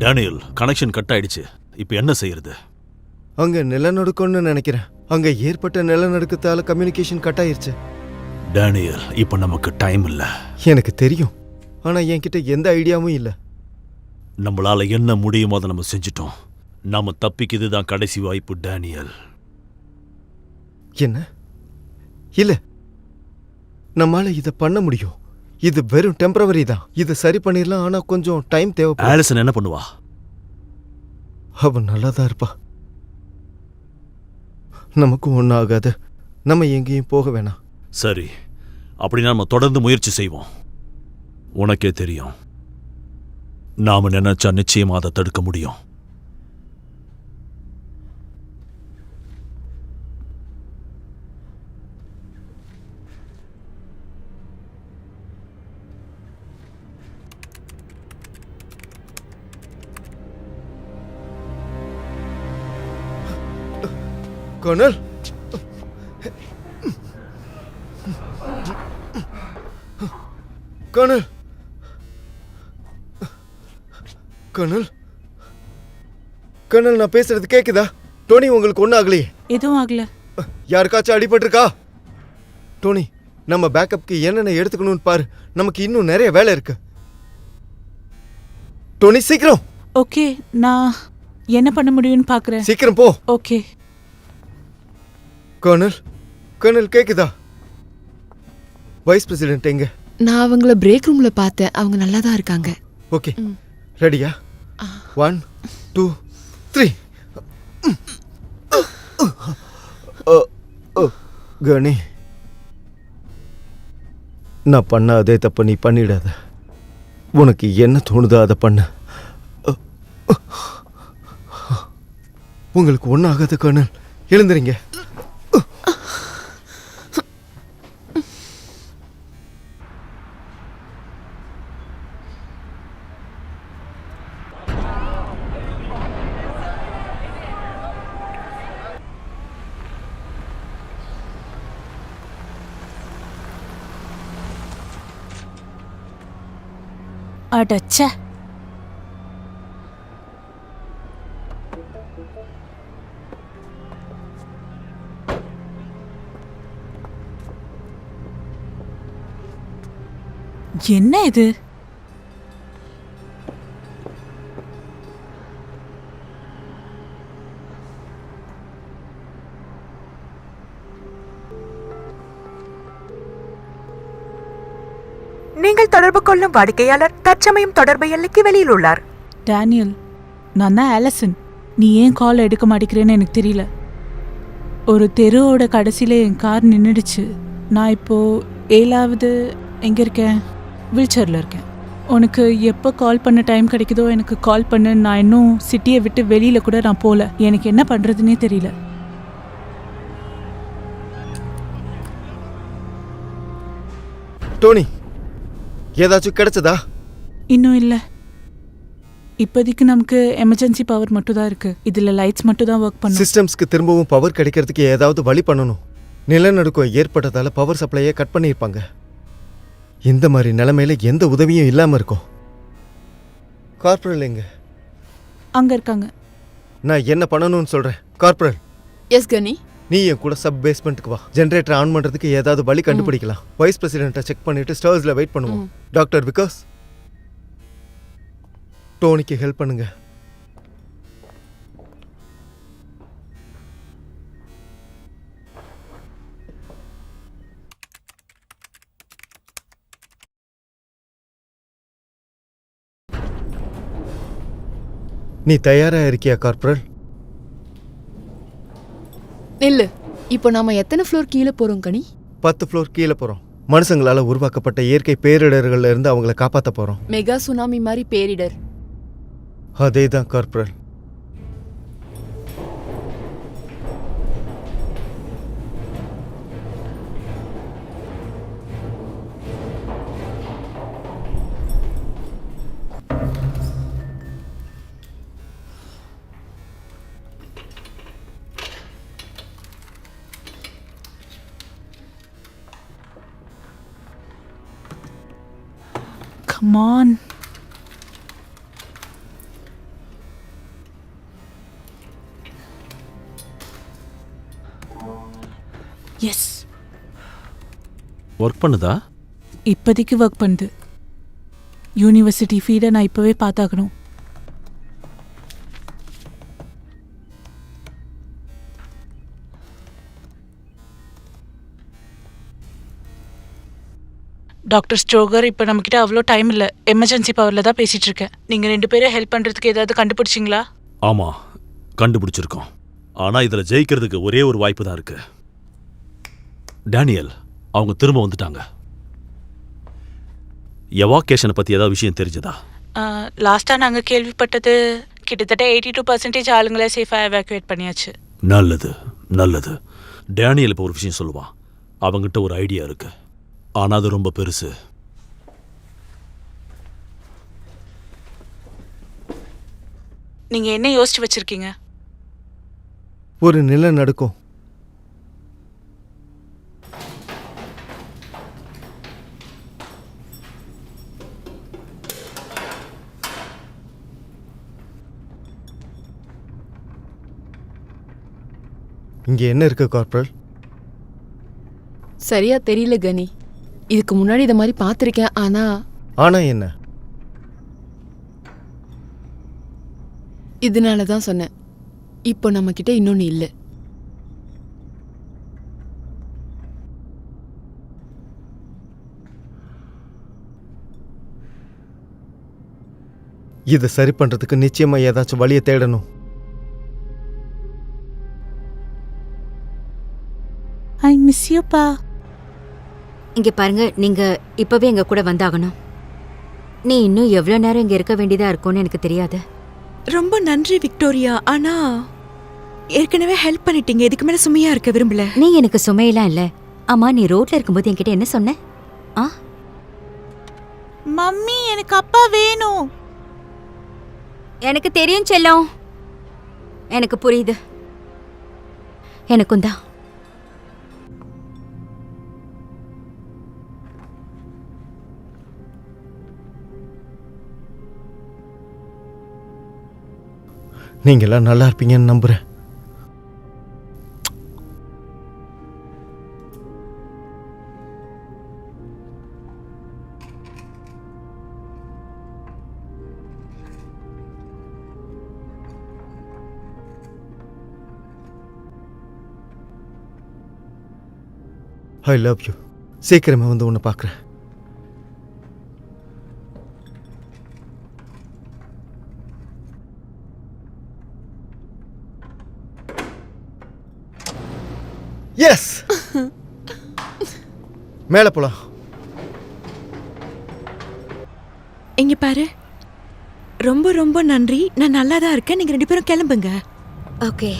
டேனியல், கனெக்ஷன் கட் ஆயிடுச்சு. இப்போ என்ன செய்யறது? அங்க நிலநடுக்கம்னு நினைக்கிறேன். அங்க ஏற்பட்ட நிலநடுக்கத்தால கம்யூனிகேஷன் கட் ஆயிருச்சு. டேனியல், இப்போ நமக்கு டைம் இல்ல. எனக்கு தெரியும், ஆனா என்கிட்ட எந்த ஐடியாவும் இல்ல. நம்மளால என்ன முடியுமோ அதை நம்ம செஞ்சிட்டோம். நாம தப்பிக்கு இதுதான் கடைசி வாய்ப்பு டேனியல். என்ன? இல்ல, நம்மால இத பண்ண முடியும். இது வெறும் டெம்பரவரி தான். இதை சரி பண்ணிடலாம், ஆனா கொஞ்சம் டைம் தேவைப்படும். ஆலிசன் என்ன பண்ணுவா? அவன் நல்லா தான் இருப்பா. நமக்கும் ஒன்றும் ஆகாது. நம்ம எங்கேயும் போக வேணாம். சரி, அப்படின்னா நம்ம தொடர்ந்து முயற்சி செய்வோம். உனக்கே தெரியும், நாம நினைச்சா நிச்சயமா அதை தடுக்க முடியும். கர்னல், கர்னல், கர்னல், கர்னல், நான் பேசுறது கேக்குதா? டோனி, உங்களுக்கு ஒன்றும் ஆகலையே? எதுவும் ஆகல. யாருக்காச்சும் அடிபட்டிருக்கா? டோனி, நம்ம பேக்கப்க்கு என்னென்ன எடுத்துக்கணும்னு பாரு. நமக்கு இன்னும் நிறைய வேலை இருக்கு. டோனி, சீக்கிரம். ஓகே, நான் என்ன பண்ண முடியும்னு பாக்குறேன். சீக்கிரம் போ. ஓகே. கர்னல், கர்னல் கேக்குதா? வைஸ் பிரசிடென்ட் எங்க? நான் அவங்கள பிரேக் ரூம்ல பார்த்தேன். அவங்க நல்லா தான் இருக்காங்க. ஓகே, ரெடியா? 1 2 3. கணி, நான் பண்ண அதே தப்ப நீ பண்ணிடாத. உனக்கு என்ன தோணுதோ அதை பண்ண. உங்களுக்கு ஒன்றும் ஆகாத கர்னல். எழுந்துறீங்க. அடச்சே, என்ன இது? நீங்கள் தொடர்பு கொள்ளும் வாடிக்கையாளர் தற்சமயம் தொடர்பு எல்லைக்கு வெளியில் உள்ளார். டேனியல், நான் தான் ஆலிசன். நீ ஏன் கால் எடுக்க மாட்டேங்கிறேன்னு எனக்கு தெரியல. ஒரு தெருவோட கடைசியில் என் கார் நின்றுடுச்சு. நான் இப்போது 7வது எங்கே இருக்கேன்? வீல்சேரில் இருக்கேன். உனக்கு எப்போ கால் பண்ண டைம் கிடைக்குதோ எனக்கு கால் பண்ணு. நான் இன்னும் சிட்டியை விட்டு வெளியில் கூட நான் போகல. எனக்கு என்ன பண்ணுறதுனே தெரியல. டோனி, ஏதாச்சும் கிடைச்சதா? இன்னும் இல்லை. இப்போதைக்கு நமக்கு எமர்ஜென்சி பவர் மட்டும் தான் இருக்குது. இதில் லைட்ஸ் மட்டும் தான் ஒர்க் பண்ணும். சிஸ்டம்ஸ்க்கு திரும்பவும் பவர் கிடைக்கிறதுக்கு ஏதாவது வழி பண்ணணும். நிலநடுக்கம் ஏற்பட்டதால் பவர் சப்ளையை கட் பண்ணியிருப்பாங்க. இந்த மாதிரி நிலைமையில எந்த உதவியும் இல்லாமல் இருக்கும். கார்பரல் எங்க? அங்கே இருக்காங்க. நான் என்ன பண்ணணும்னு சொல்கிறேன். கார்பரல், எஸ் கனி. நீ என் கூட சப் பேஸ்மெண்ட்டுக்கு வா. ஜென்ரேட்டர் ஆன் பண்ணுறதுக்கு ஏதாவது வழி கண்டுபிடிக்கலாம். வைஸ் பிரசிடென்ட்டை செக் பண்ணிட்டு ஸ்டர்ஸில் வெயிட் பண்ணுவோம். டாக்டர் விகாஸ், டோனிக்கு ஹெல்ப் பண்ணுங்க. நீ தயாரா இருக்கியா கார்பரல்? இல்ல, இப்போ நாம எத்தனை ஃப்ளோர் கீழே போறோம் கனி? 10 ஃப்ளோர் கீழே போகிறோம். மனுஷங்களால் உருவாக்கப்பட்ட இயற்கை பேரிடர்கள்ல இருந்து அவங்கள காப்பாற்ற போகிறோம். மெகா சுனாமி மாதிரி பேரிடர். அதே தான் corporal. Come on. Yes, work பண்ணுதா? இப்போதைக்கு ஒர்க் பண்ணுது. யூனிவர்சிட்டி ஃபீடை நான் இப்போவே பார்த்தாக்கணும். டாக்டர் ஸ்ட்ரோகர், இப்போ நம்மக்கிட்ட அவ்வளோ டைம் இல்லை. எமர்ஜென்சி பவரில் தான் பேசிகிட்டு இருக்கேன். நீங்கள் 2 பேரும் ஹெல்ப் பண்ணுறதுக்கு ஏதாவது கண்டுபிடிச்சிங்களா? ஆமாம், கண்டுபிடிச்சிருக்கோம். ஆனால் இதில் ஜெயிக்கிறதுக்கு ஒரே ஒரு வாய்ப்பு தான் இருக்கு. டேனியல், அவங்க திரும்ப வந்துட்டாங்க. எவாகேஷனை பற்றி ஏதாவது விஷயம் தெரிஞ்சதா? லாஸ்ட்டாக நாங்கள் கேள்விப்பட்டது கிட்டத்தட்ட 82% ஆளுங்களை சேஃபாக எவாக்குவேட் பண்ணியாச்சு. நல்லது நல்லது. டேனியல் இப்போ ஒரு விஷயம் சொல்லுவான். அவங்ககிட்ட ஒரு ஐடியா இருக்கு, ஆனால் அது ரொம்ப பெருசு. நீங்கள் என்ன யோசிச்சு வச்சிருக்கீங்க? ஒரு நிலநடுக்கம். இங்கே என்ன இருக்கு கார்பரல்? சரியா தெரியல கனி. இதுக்கு முன்னாடி இதை மாதிரி பார்த்துருக்கேன். ஆனா என்ன? இதனால தான் சொன்னேன், இப்போ நம்ம கிட்ட இன்னொன்னு இல்லை. இதை சரி பண்றதுக்கு நிச்சயமா ஏதாச்சும் வழியை தேடணும். ஐ மிஸ் யூ பா. இங்க பாருங்க, நீங்க இப்பவே எங்க கூட வந்தாகணும். நீ இன்னும் எவ்வளவு நேரம் இங்க இருக்க வேண்டியதா இருக்கும்னு எனக்கு தெரியாது. ரொம்ப நன்றி விக்டோரியா. ஆனா ஏற்கனவே ஹெல்ப் பண்ணிட்டீங்க. இதுக்கு மேல சுமையா இருக்க விரும்பல. நீ எனக்கு சுமையெல்லாம் இல்ல. ஆமா, நீ ரோட்ல இருக்கும்போது என்கிட்ட என்ன சொன்ன? மம்மி, எனக்கு அப்பா வேணும். எனக்கு தெரியும் செல்லம், எனக்கு புரியுது. எனக்கும் தான். நீங்களாம் நல்லா இருப்பீங்கன்னு நம்புறேன். I love you. சீக்கிரமா வந்து உன்னை பார்க்குறேன். எஸ் மேலே போலாம். இங்க பாரு, ரொம்ப ரொம்ப நன்றி. நான் நல்லா தான் இருக்கேன். நீங்க 2 பேரும் கிளம்புங்க. ஓகே.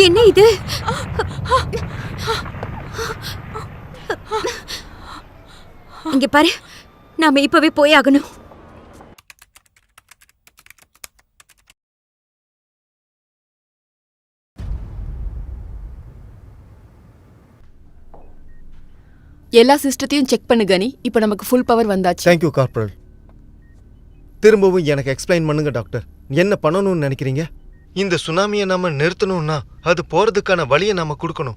என்ன இது? இங்க பாரு, நாம இப்பவே போய் ஆகணும். எல்லா சிஸ்டத்தையும் செக் பண்ணு கனி. இப்போ நமக்கு ஃபுல் பவர் வந்தாச்சு. Thank you corporal. திரும்பவும் எனக்கு எக்ஸ்பிளைன் பண்ணுங்க டாக்டர். என்ன பண்ணணும்னு நினைக்கிறீங்க? இந்த சுனாமியை நம்ம நிறுத்தணும்னா அது போறதுக்கான வழியை நாம கொடுக்கணும்.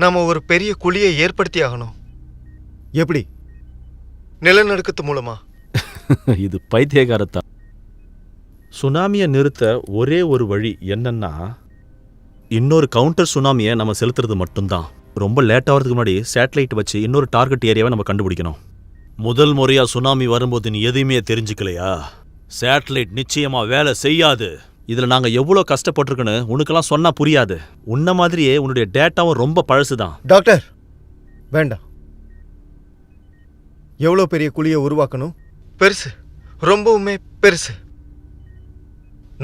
நாம ஒரு பெரிய குழியை ஏற்படுத்தி ஆகணும். எப்படி? நிலநடுக்கத்து மூலமா? இது பைத்தியகாரத்தான். சுனாமியை நிறுத்த ஒரே ஒரு வழி என்னன்னா, இன்னொரு கவுண்டர் சுனாமியை நம்ம செலுத்துறது மட்டும்தான். ரொம்ப லேட் ஆகிறதுக்கு முன்னாடி சேட்டலைட் வச்சு இன்னொரு டார்கெட் ஏரியாவை நம்ம கண்டுபிடிக்கணும். முதல் முறையா சுனாமி வரும்போது நீ எதையுமே தெரிஞ்சுக்கலையா? சேட்டலைட் நிச்சயமா வேலை செய்யாது. இதுல நாங்க எவ்வளோ கஷ்டப்பட்டிருக்குன்னு உனக்கெல்லாம் சொன்னா புரியாது. உன்ன மாதிரியே உன்னுடைய டேட்டாவும் ரொம்ப பழசுதான். டாக்டர் வேண்டாம். எவ்வளோ பெரிய குழியை உருவாக்கணும்? பெருசு, ரொம்பவுமே பெருசு.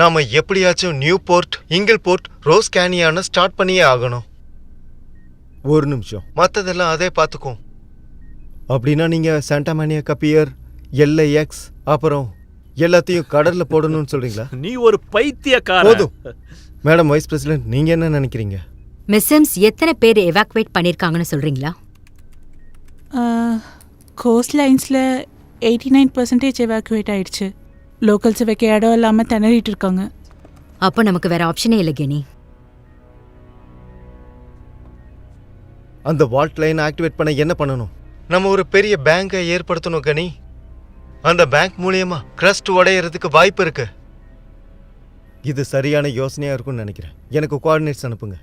நாம எப்படியாச்சும் நியூ போர்ட், இங்கிள் போர்ட், ரோஸ் கேனியான ஸ்டார்ட் பண்ணியே ஆகணும். ஒரு நிமிஷம், மற்றதெல்லாம் அதே பார்த்துக்கும். அப்படின்னா நீங்க சாண்டாமானியா கப்பியர், LAX அப்புறம் எல்லாத்தையும் கடல்ல போடணும்னு சொல்றீங்களா? நீ ஒரு பைத்தியக்கார. போதும் மேடம். வைஸ் பிரசிடென்ட், நீங்க என்ன நினைக்கிறீங்க? மிஸ்ஸம்ஸ் எத்தனை பேர் எவாக்குவேட் பண்ணிருக்காங்கன்னு சொல்றீங்களா? கோஸ்ட் லைன்ஸில் 89% எவாக்குவேட் ஆயிடுச்சு. லோக்கல்ஸ் வைக்க இடம் இல்லாமல் திணறிட்டு இருக்காங்க. அப்போ நமக்கு வேற ஆப்ஷனே இல்லை கெனி. அந்த வால்ட் லைன் ஆக்டிவேட் பண்ண என்ன பண்ணணும்? நம்ம ஒரு பெரிய பேங்கை ஏற்படுத்தணும் கனி. அந்த பேங்க் மூலியமா கிரஸ்ட் உடையறதுக்கு வாய்ப்பு இருக்கு. இது சரியான யோசனையா இருக்கும்னு நினைக்கிறேன். எனக்கு கோஆர்டினேட்ஸ் அனுப்புங்க.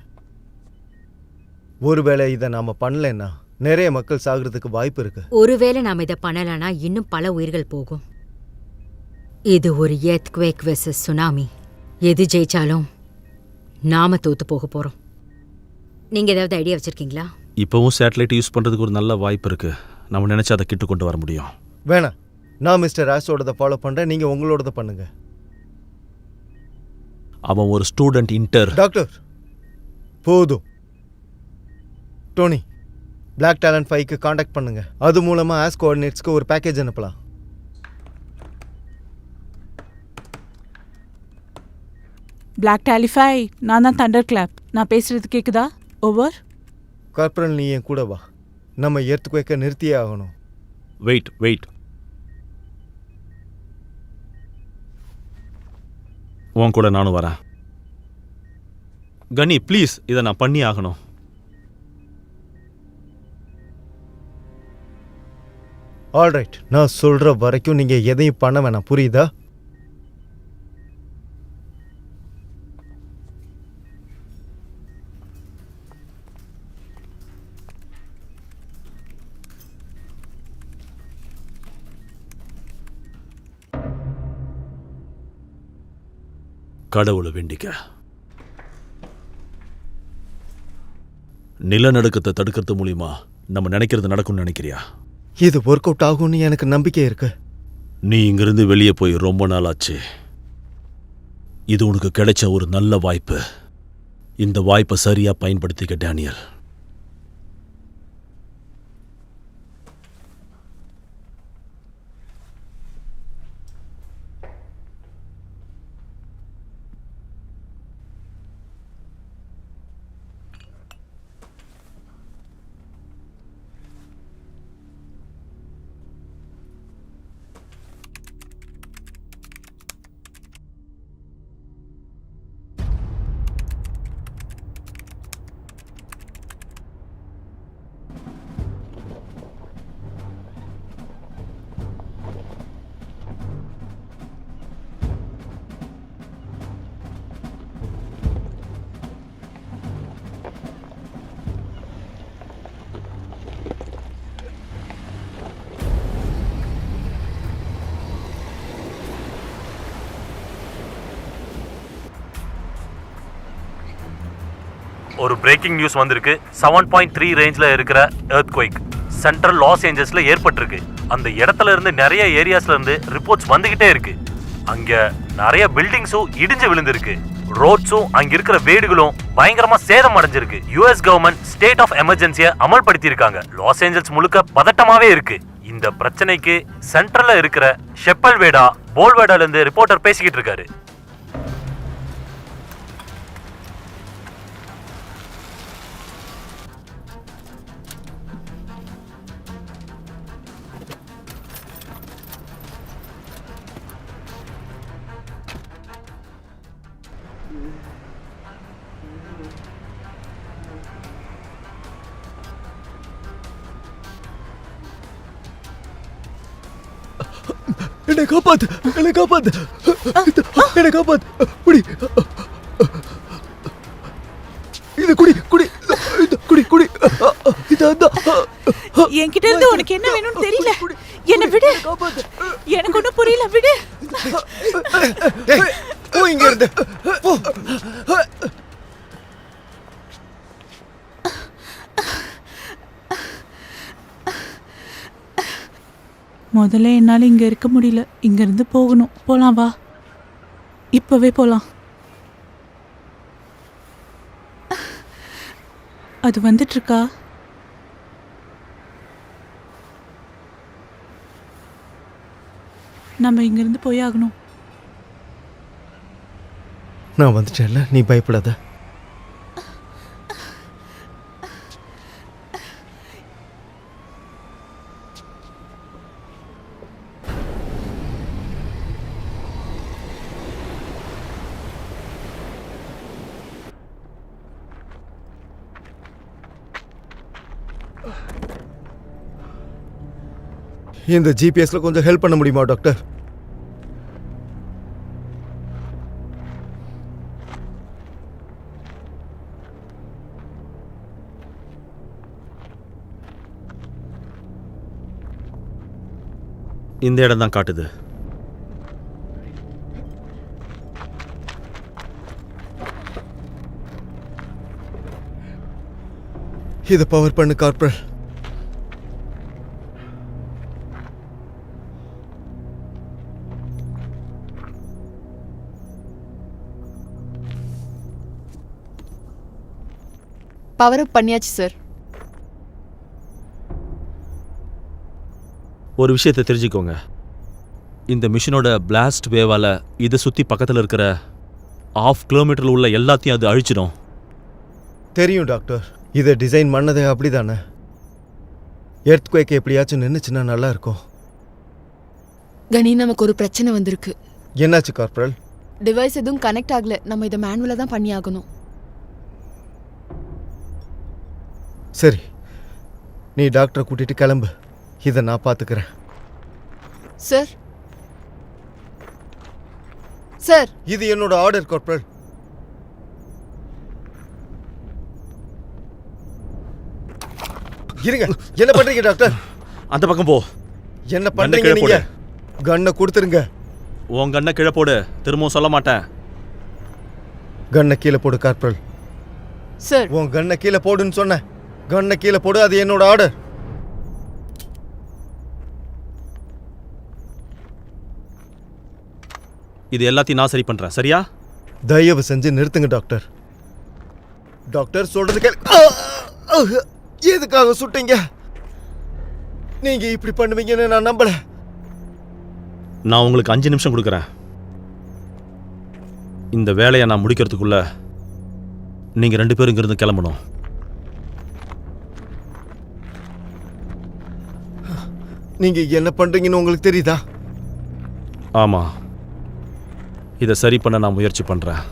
ஒருவேளை இதை நாம பண்ணலன்னா நிறைய மக்கள் சாகிறதுக்கு வாய்ப்பு இருக்கு. ஒருவேளை நாம இதை பண்ணலனா இன்னும் பல உயிர்கள் போகும். இது ஒரு எர்த்குவேக் வெர்சஸ் சுனாமி. எது ஜெயிச்சாலும் நாம தோத்து போக போறோம். நீங்க ஏதாவது ஐடியா வச்சிருக்கீங்களா? இப்போவும் சேட்டலைட் யூஸ் பண்றதுக்கு ஒரு நல்ல வாய்ப்பு இருக்கு. நம்ம நினைச்சா அதை கிட்டு கொண்டு வர முடியும். வேணாம், நான் மிஸ்டர் ராஸோடதை ஃபாலோ பண்றேன். நீங்க உங்களோடத பண்ணுங்க. அவன் ஒரு ஸ்டூடெண்ட் இன்டர். டாக்டர் போதும். டோனி, பிளாக் டேலண்ட் 5க்கு காண்டாக்ட் பண்ணுங்க. அது மூலமா ஆஸ் கோஆர்டினேட்ஸ்க்கு ஒரு பேக்கேஜ் அனுப்பலாம். பிளாக் டாலிஃபை, நான் தான் தண்டர் கிளாப். நான் பேசுறது கேக்குதா? ஓவர். கார்பரல், நீ என் கூட வா. நம்ம எர்த்குவேக்கை நிறுத்தியே ஆகணும். வெயிட். உன் கூட நானும் வரேன். கனி ப்ளீஸ், இதை நான் பண்ணி ஆகணும். ஆல்ரைட், நான் சொல்ற வரைக்கும் நீங்க எதையும் பண்ண வேணாம், புரியுதா? கடவுளை வேண்டிக்க. நிலநடுக்கத்தை தடுக்கிறது மூலியமா நம்ம நினைக்கிறது நடக்கும்னு நினைக்கிறியா? இது ஒர்க் அவுட் ஆகும்னு எனக்கு நம்பிக்கை இருக்கு. நீ இங்கிருந்து வெளியே போய் ரொம்ப நாள் ஆச்சு. இது உனக்கு கிடைச்ச ஒரு நல்ல வாய்ப்பு. இந்த வாய்ப்பை சரியா பயன்படுத்திக்க டேனியல். ஒரு பிரேக்கிங் நியூஸ் வந்திருக்கு. 7.3 ரேஞ்ச்ல இருக்கிற எர்த்குவேக் சென்ட்ரல் லாஸ் ஏஞ்சல்ஸ்ல ஏற்பட்டிருக்கு. அந்த இடத்துல இருந்து நிறைய ஏரியாஸ்ல இருந்து ரிப்போர்ட்ஸ் வந்துகிட்டே இருக்கு. அங்க நிறைய பில்டிங்ஸும் இடிஞ்சு விழுந்திருக்கு. ரோட்ஸும் அங்க இருக்கிற வீடுகளும் பயங்கரமா சேதம் அடைஞ்சிருக்கு. யுஎஸ் கவர்மெண்ட் ஸ்டேட் ஆஃப் எமர்ஜென்சியை அமல்படுத்தி இருக்காங்க. லாஸ் ஏஞ்சல்ஸ் முழுக்க பதட்டமாவே இருக்கு. இந்த பிரச்சனைக்கு சென்ட்ரல்ல இருக்கிற ஷெப்பல்வேடா போல்வேடால இருந்து ரிப்போர்ட்டர் பேசிக்கிட்டு இருக்காரு. என்னை காப்பாத்து, என்னை காப்பாத்து, என்னை காப்பாத்து. குடி, இது குடி, குடி, இது குடி, குடி. இது என்கிட்ட இருந்து உனக்கு என்ன வேணும்னு தெரியல. என்ன விடு, எனக்கு ஒன்றும் புரியல, விடு. போ இங்க இருந்து, போ. முதல்ல என்னால் இங்கே இருக்க முடியல. இங்கேருந்து போகணும். போகலாம், வா, இப்போவே போகலாம். அது வந்துட்டுருக்கா? நம்ம இங்கேருந்து போய் ஆகணும். நான் வந்துட்டேன்ல, நீ பயப்படாத. இந்த ஜிபிஎஸ்ல கொஞ்சம் ஹெல்ப் பண்ண முடியுமா டாக்டர்? இந்த இடம் தான் காட்டுது. இதை பவர் பண்ணு கார்பரல். பவர் அப் பண்ணியாச்சு சார். ஒரு விஷயத்தை தெரிஞ்சுக்கோங்க. இந்த மிஷினோட பிளாஸ்ட் வேவால் இதை சுற்றி பக்கத்தில் இருக்கிற 1/2 கிலோமீட்டரில் உள்ள எல்லாத்தையும் அது அழிச்சிடும். தெரியும் டாக்டர், இதை டிசைன் பண்ணதே அப்படிதானே. எர்த்குவேக் எப்படியாச்சும் நின்றுச்சுன்னா நல்லா இருக்கும். கணி, நமக்கு ஒரு பிரச்சனை வந்திருக்கு. என்னாச்சு கார்பரல்? டிவைஸ் எதுவும் கனெக்ட் ஆகல. நம்ம இதை மேனுவலாக தான் பண்ணி ஆகணும். சரி, நீ டாக்டரை கூட்டிட்டு கிளம்பு. இதை நான் பார்த்துக்கிறேன். சார், சார், இது என்னோட ஆர்டர் கார்பரல். இருங்க, என்ன பண்றீங்க டாக்டர்? அந்த பக்கம் போ. என்ன பண்றீங்க நீங்க? கன்னை கொடுத்துருங்க. உன் கண்ணை கீழே போடு. திரும்பவும் சொல்ல மாட்டேன். கன்னை கீழே போடு கார்பரல். சார், உன் கன்னை கீழே போடுன்னு சொன்னேன். கன்னை கீழே போடு, அது என்னோட ஆர்டர். இது எல்லாத்தையும் நான் சரி பண்றேன், சரியா? தயவு செஞ்சு நிறுத்துங்க டாக்டர். டாக்டர் சொல்றது கேள். எதுக்காக சுட்டீங்க? நீங்க இப்படி பண்ணுவீங்கன்னு நான் நம்பல. நான் உங்களுக்கு 5 நிமிஷம் கொடுக்குறேன். இந்த வேலையை நான் முடிக்கிறதுக்குள்ள நீங்க 2 பேரும் இங்கிருந்து கிளம்பணும். நீங்க என்ன பண்றீங்கன்னு உங்களுக்கு தெரியுதா? ஆமா, இதை சரி பண்ண நான் முயற்சி பண்றேன்.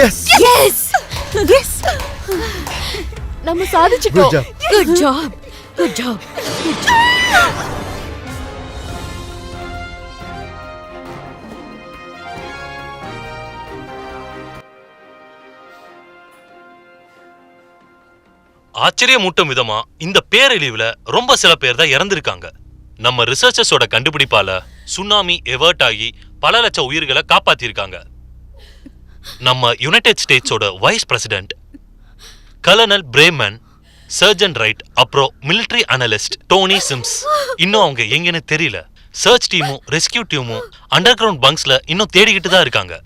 எஸ் எஸ் எஸ் நம்ம குட் சாதிச்சிட்டோம். Job. Good job good job ஆச்சரியமூட்டும் விதமா இந்த பேரழிவுல ரொம்ப சில பேர் தான் இறந்திருக்காங்க. நம்ம ரிசர்ச்சர்ஸோட கண்டுபிடிப்பால சுனாமி எவர்ட் ஆகி பல லட்சம் உயிர்களை காப்பாத்திருக்காங்க. நம்ம யுனைடெட் ஸ்டேட்ஸோட vice president colonel Breman, surgeon Wright, அப்புறம் மிலிட்டரி அனலிஸ்ட் டோனி சிம்ஸ் இன்னும் அவங்க எங்கன்னு தெரியல. சர்ச் டீமும் ரெஸ்கியூ டீமும் அண்டர் கிரவுண்ட் பங்க்ஸ்ல இன்னும் தேடிக்கிட்டு தான் இருக்காங்க.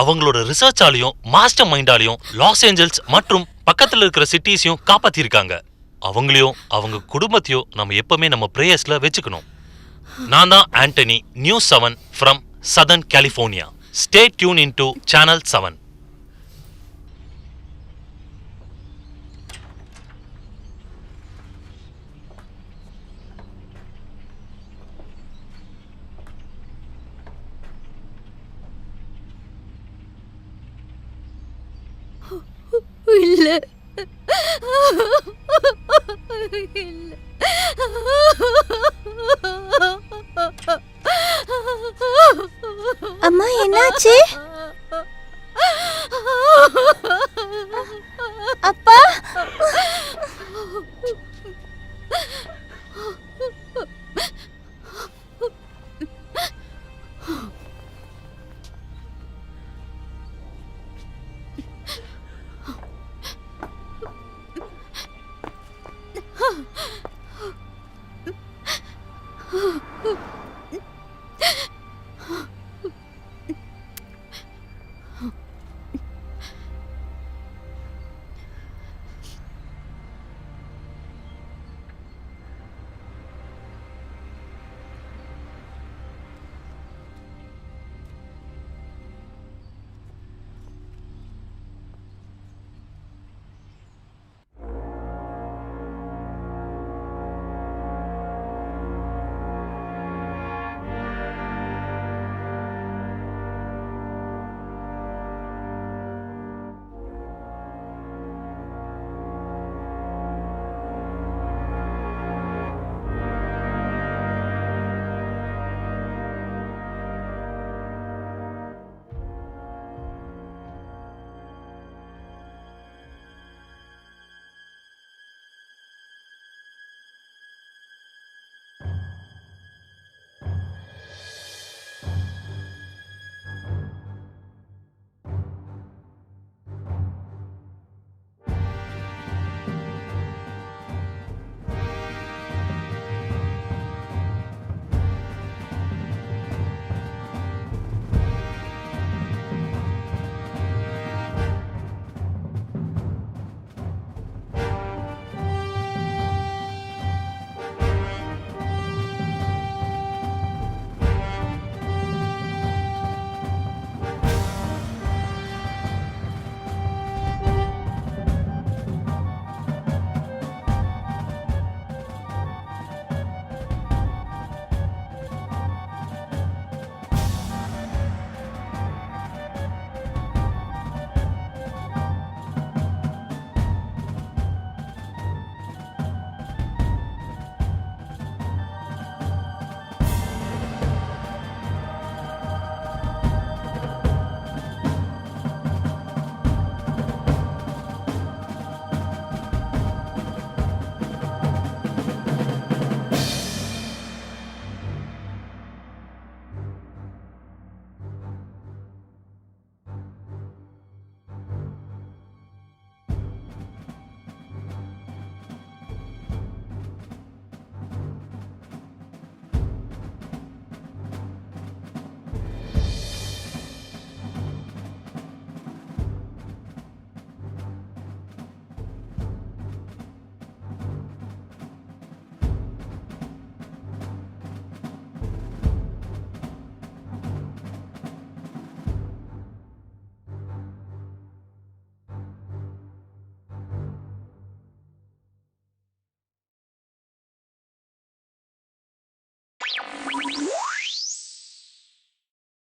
அவங்களோட ரிசர்ச்சாலையும் மாஸ்டர் மைண்டாலையும் லாஸ் ஏஞ்சல்ஸ் மற்றும் பக்கத்துல இருக்கிற சிட்டிஸையும் காப்பாத்திருக்காங்க. அவங்களையும் அவங்க குடும்பத்தையும் நம்ம எப்பவுமே நம்ம பிரேயர்ஸ்ல வச்சுக்கணும். நான் தான் Antony, news 7 from southern California. Stay tune into channel 7. இல்ல அம்மா என்னாச்சு? அப்பா